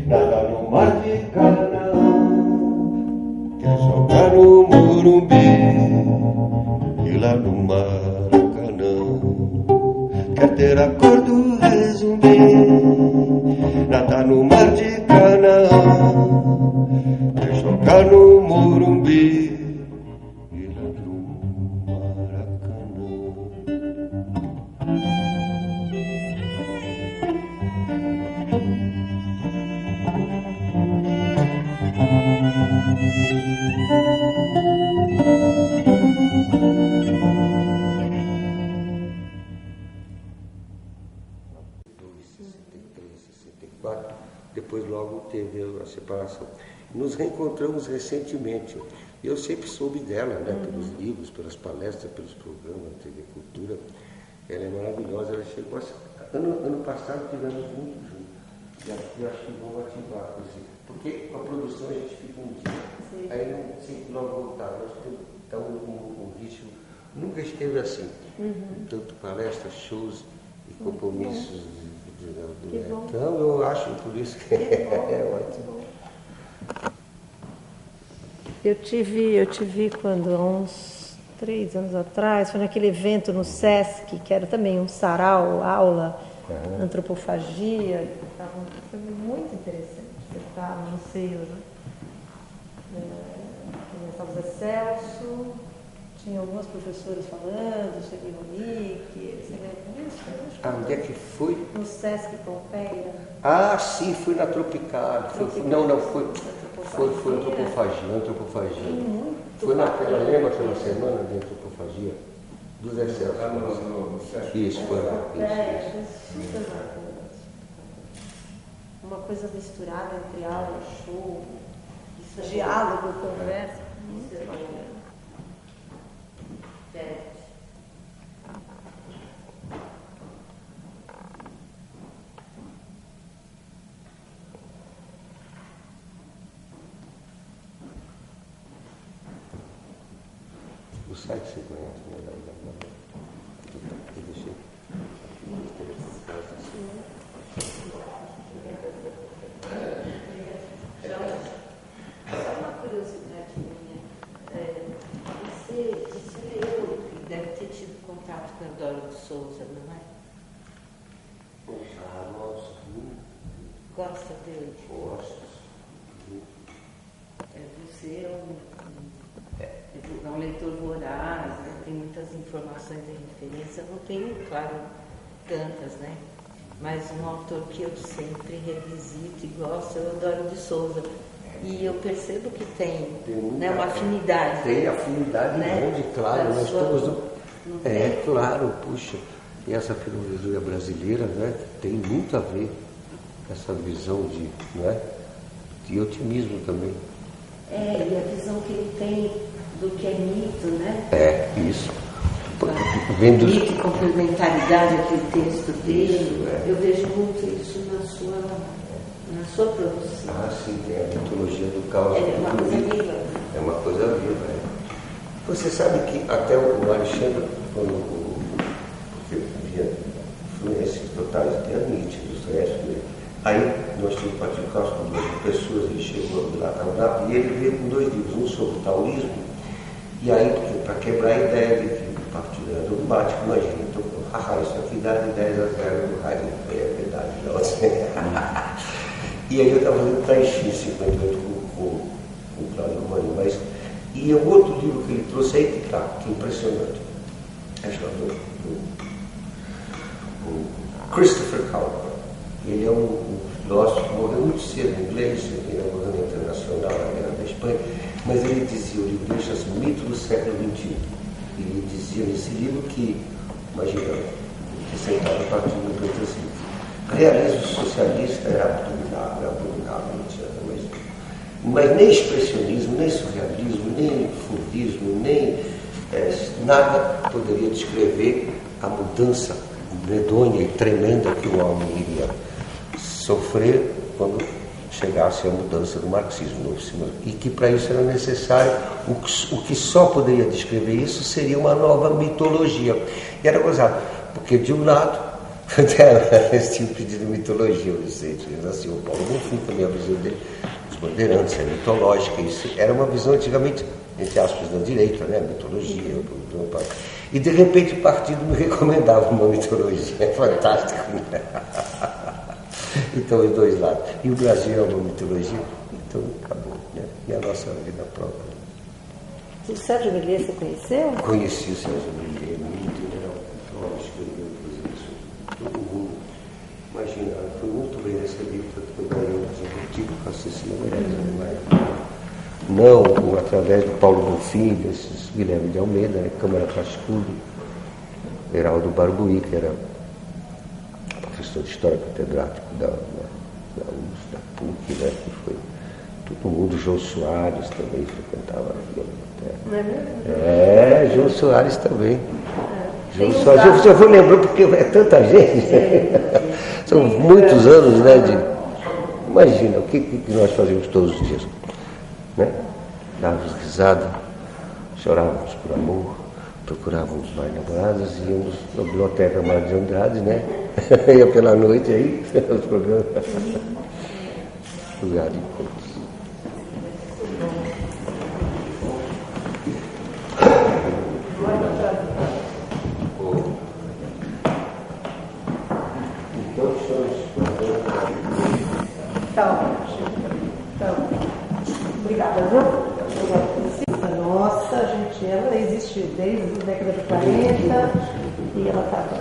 nadar no mar de Canaã, quer jogar no Morumbi e lá no Maracanã. Quer ter a cor do rei zumbi, nadar no mar de Canaã, quer jogar no Morumbi e lá no Maracanã. Depois logo teve a separação. Nos reencontramos recentemente. Eu sempre soube dela, né? Pelos livros, pelas palestras, pelos programas, TV Cultura. Ela é maravilhosa. Ela chegou ano passado tivemos muito juntos. E aqui eu acho que vamos ativar esse. Porque com a produção a gente fica um dia, sim, aí não sei logo voltar. Então o ritmo nunca esteve assim. Tanto palestras, shows e compromissos. Então eu acho por isso que é ótimo. Eu te vi quando, há uns 3 anos atrás, foi naquele evento no Sesc, que era também um sarau, aula, antropofagia. Foi muito interessante. Você estava no seio, né? Estava o Zé Celso, tinha algumas professoras falando, Cheguei Monique, você lembra disso? Onde é que foi? No Sesc Pompeia. Ah, sim, fui na Tropicália. Foi antropofagia. Foi naquela, lembra aquela semana de antropofagia? Do Zé Celso. Isso, foi lá. Uma coisa misturada entre aula, show, diálogo, conversa. O site você conhece, né? Eu deixei. Só uma curiosidade minha. Você leu e deve ter tido contato com o Eudório de Souza, não é? Ah, nossa. Gosta dele? Gosto. Você é um leitor voraz, né? Tem muitas informações de referência. Eu não tenho, claro, tantas, né? Mas um autor que eu sempre revisito e gosto é o Eudório de Souza. E eu percebo que tem né, uma afinidade. Tem afinidade grande, claro. Nós estamos claro, puxa. E essa filosofia brasileira, né, tem muito a ver com essa visão de otimismo também. E a visão que ele tem do que é mito, né? Isso. Mito e complementaridade, aquele texto dele. Eu vejo muito isso na sua produção. Sim, tem a mitologia do caos. É uma coisa viva. É uma coisa viva, Você sabe que até o Alexandre, porque via influências totais, até a Nietzsche, Dostoiévski, aí nós tínhamos o Partido Caos com 2 pessoas, ele chegou lá, e ele veio com 2 livros, um sobre o taoísmo, e aí, para quebrar a ideia de que o partido era dogmático, imagina, então, isso aqui dá de 10 a 0 do rádio, é verdade, não. E aí eu estava fazendo Tai Chi 58 com o Cláudio Romani, mas e o outro livro que ele trouxe aí que está, que é impressionante, é o Christopher Cowper. Ele é um filósofo, morreu muito cedo, inglês, ele é um governo internacional na Guerra da Espanha, mas ele dizia, o livro dele chama-se Mito do século XXI. Ele dizia nesse livro que, imagina, que sentado a partir do Petrocínio, realismo socialista era abominável, mas nem expressionismo, nem surrealismo, nem fudismo, nem nada poderia descrever a mudança medonha e tremenda que o homem iria sofrer quando chegasse a mudança do marxismo. E que para isso era necessário, o que só poderia descrever isso seria uma nova mitologia. E era gozado, porque de um lado, esse tipo de mitologia, o Vicente, assim, o Paulo Bonfim também, a visão dele, os bandeirantes, é mitológica, isso era uma visão antigamente, entre aspas, da direita, né, mitologia, e de repente o partido me recomendava uma mitologia, é fantástico, né? Então, os 2 lados. E o Brasil é uma mitologia, então acabou, né? E a nossa vida própria. O Sérgio Millier você conheceu? Conheci o Sérgio Millier, muito legal, escreveu coisas sobre todo mundo. Imagina, foi muito bem recebido, foi ganhando desenvolvido com a Cecília Meirelles, não através do Paulo Bonfim, desses Guilherme de Almeida, né, Câmara Cascudo, Heraldo Barbuí, que era professor de História catedrático da USP, da PUC, né, que foi todo mundo, João Soares também frequentava a biblioteca. Não é mesmo? João Soares também. João Soares, eu vou lembrar porque é tanta gente. São muitos anos, né? Imagina, o que nós fazíamos todos os dias, né? Dávamos risada, chorávamos por amor, procurávamos mais namoradas, íamos na biblioteca Mário de Andrade, né? Ia pela noite aí, os programas. Lugar de encontros. Então, obrigada, viu? Nossa, gente, ela existe desde a década de 40 e ela estava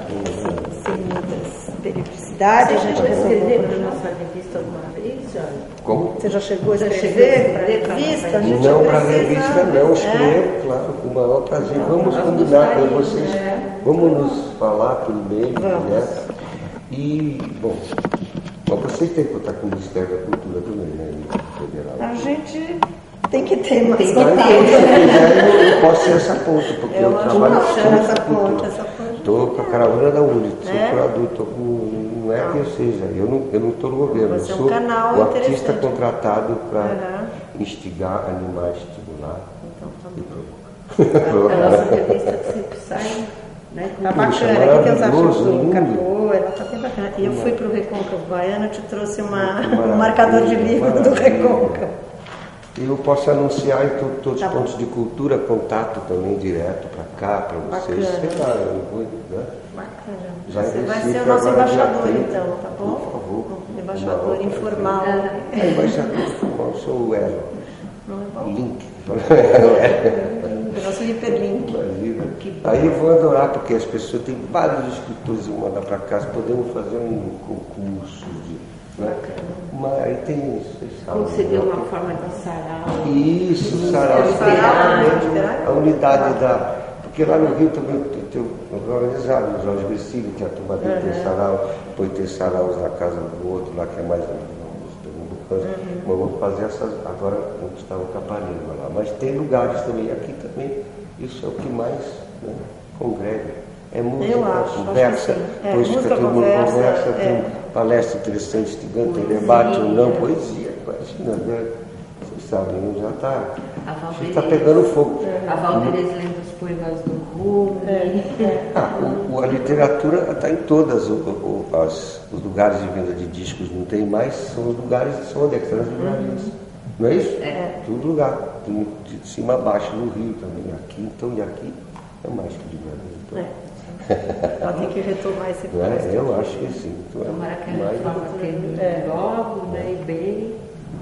sem muitas periodicidades. Você chegou a escrever para a nossa revista alguma vez, senhora? Como? Você já chegou a escrever para a revista? Não, para a revista não, escrevo, claro, com o maior prazer. Vamos combinar com vocês, vamos nos falar por e-mail, né? E, bom, vocês têm que contar com o Ministério da Cultura também, né? Federal. A gente tem que ter mais contato. Eu posso ser essa ponta, porque eu trabalho essa ponta. Estou com a caravana da UNI, sou curador, não é que eu seja, eu não estou no governo, eu sou o artista contratado para instigar, animar, estimular e provocar. A nossa revista sempre sai, né? Tá bacana, o que eu acho do Capô, ela tá bem bacana. E eu fui para o Recôncavo Baiano, eu te trouxe um marcador de livro do Recôncavo. Eu posso anunciar em todos os pontos de cultura, contato também direto para cá, para vocês. Bacana. Sei lá, eu vou, né? Bacana. Já Você vai Recife, ser o nosso agora embaixador, dia 30, então, tá bom? Por favor. Embaixador informal. Embaixador informal, sou o Elo. Não é bom? Link. O nosso hiperlink. Aí eu vou adorar, porque as pessoas têm vários escritores e mandar para casa, podemos fazer um concurso de. Né? Mas aí tem isso. Concebeu uma forma de sarau. Isso, sarau. A unidade da. Porque lá no Rio também tem organizado, o Jorge Gricilli, que é a turma dele, tem sarau, depois tem saraus na casa do outro, lá que é mais no Pernambuco. Vamos fazer essas, agora no Gustavo Capanema lá. Mas tem lugares também, aqui também, isso é o que mais, né, congrega. É música, conversa, depois fica todo mundo conversa, tem palestra interessante, tem debate ou não, poesia, imagina, né? Vocês sabem, já está pegando fogo. A Valterez lendo os poemas do Rumi. A literatura está em todas os lugares de venda de discos, não tem mais, são os lugares, são onde é que estão as livrarias. Não é isso? Todo lugar, de cima a baixo, no Rio também, aqui, então, e aqui é mais que livraria. Então. Ela tem que retomar esse processo. Eu acho que sim. Tomara que a reforma termine logo, né, e bem.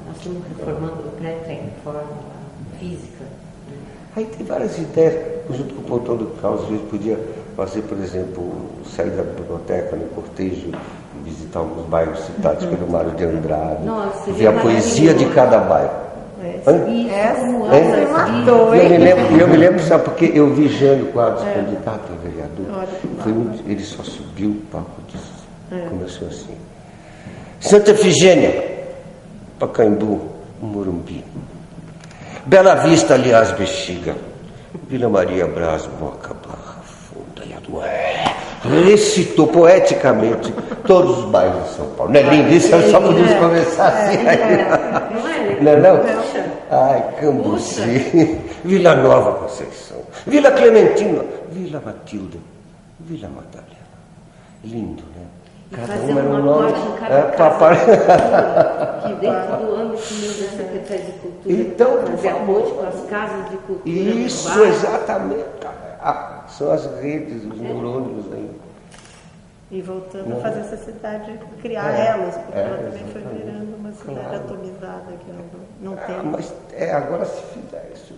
Nós estamos reformando o prédio, tem reforma física. Aí tem várias ideias, junto com o Pontão do Caos, a gente podia fazer, por exemplo, sair da biblioteca no cortejo e visitar alguns bairros citados pelo Mário de Andrade, ver a poesia de cada bairro. Eu me lembro, sabe, porque eu vi Jânio Quadros, candidato a vereador, ele só subiu o palco e disse, começou assim: Santa Efigênia, Pacaembu, Morumbi, Bela Vista, aliás, Bexiga, Vila Maria, Brás, Moca, Barra Funda e Adué. Ele citou poeticamente todos os bairros de São Paulo. Não é lindo isso? Só podemos começar assim. Não? Ai, Cambuci, Vila Nova Conceição, Vila Clementina, Vila Matilda, Vila Madalena. Lindo, né? Cada uma era um nome em cada que dentro do âmbito da Secretaria de Cultura, então, fazer apoio com as casas de cultura. Isso, exatamente. São as redes, os neurônios aí. E voltando a fazer essa cidade, criar elas, porque ela também foi virando uma cidade atomizada, que não tem. Mas agora se fizer isso,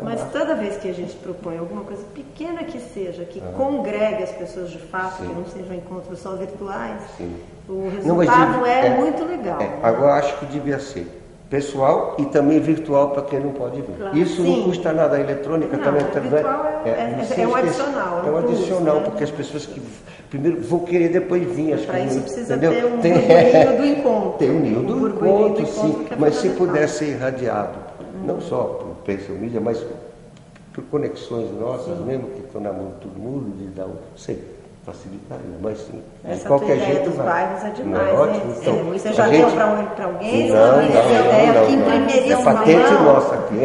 mas toda vez que a gente propõe alguma coisa pequena que seja, que congregue as pessoas de fato, que não sejam encontros só virtuais, o resultado muito legal. Agora acho que devia ser pessoal e também virtual para quem não pode vir. Claro, isso não custa nada, a eletrônica também. Virtual é um adicional. É um adicional, porque as pessoas que primeiro vão querer depois vir. Para isso precisa ter um burburinho do encontro. Tem um ninho do encontro, sim, mas se puder ser irradiado, não só por Pixel Media, mas por conexões nossas mesmo, que estão na mão de todo mundo, de dar facilitaria, mas sim. Essa qualquer ideia jeito dos vai. bairros é demais, né? Ótimo, então, você já deu para alguém? Não, aqui em primeiríssima é patente nossa aqui.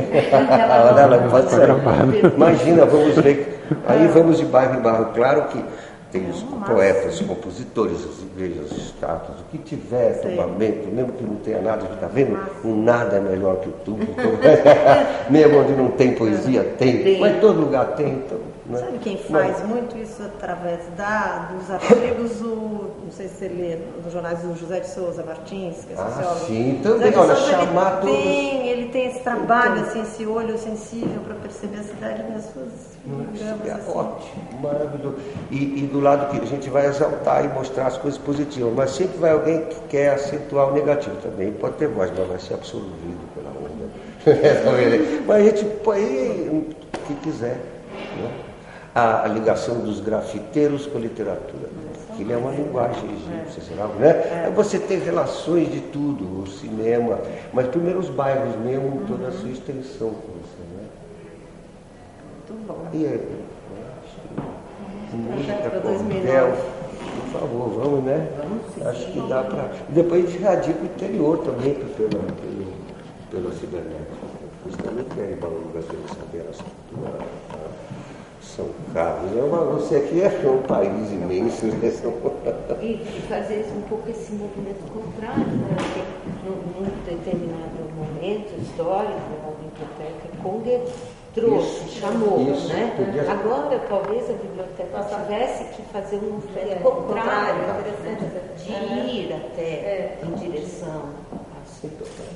Olha, ela pode ser gravada. Imagina, vamos ver. Aí vamos de bairro em bairro. Claro que tem os poetas, os compositores, as igrejas, os estátuas, o que tiver, tombamento, mesmo que não tenha nada, a gente está vendo? Um nada é melhor que o tudo. Mesmo onde não tem poesia, tem. Mas todo lugar tem, então. Né? Sabe quem faz muito isso através dos artigos, não sei se você lê, nos jornais do José de Souza Martins, que é sociólogo. Sim, também, olha, chamar todos... Ele tem esse trabalho, assim, esse olho sensível para perceber a cidade nas suas gramas. Assim. Ótimo, maravilhoso. E do lado que a gente vai exaltar e mostrar as coisas positivas, mas sempre vai alguém que quer acentuar o negativo também. Pode ter voz, mas vai ser absorvido pela onda. Mas a gente põe o que quiser, né? A ligação dos grafiteiros com a literatura, que ele é uma linguagem egípcia, sei lá, né? Aí você tem relações de tudo, o cinema, mas primeiro os bairros mesmo, toda a sua extensão com você, né? Muito bom. E aí, música, cordel, por favor, vamos, né? Acho que dá para... Depois a gente radia para o interior também, pela cibernética. Eles também querem para o lugar de saber essa cultura. São Carlos. Você aqui é um país imenso. Né? E fazer um pouco esse movimento contrário, né? Porque num determinado momento histórico, a biblioteca Conger trouxe, chamou, né? Agora, talvez a biblioteca tivesse que fazer um movimento contrário, de ir até em direção.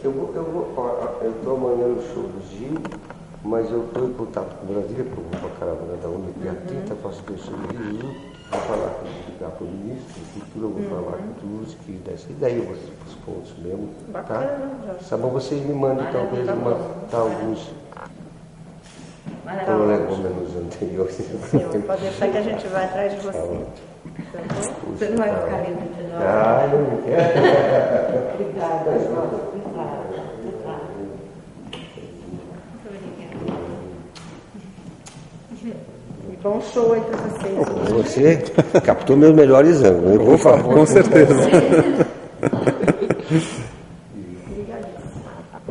Eu estou amanhã no show do Gil, mas eu estou em contato com Brasília, porque eu vou para a caravana da UNB dia 30, faço o show do Rio, vou falar com o ministro da Cultura, vou falar com todos que dessa ideia, eu vou para os pontos mesmo. Bacana, tá? Tá bom, vocês me mandem talvez alguns. Prolegômenos anteriores. Sim, pode deixar que a gente vai atrás de você. Você não vai ficar ali no final. Ah, eu não quero. Obrigada, João. Obrigada. E bom show aí para vocês. Você captou meus melhores ângulos, por favor. Com certeza.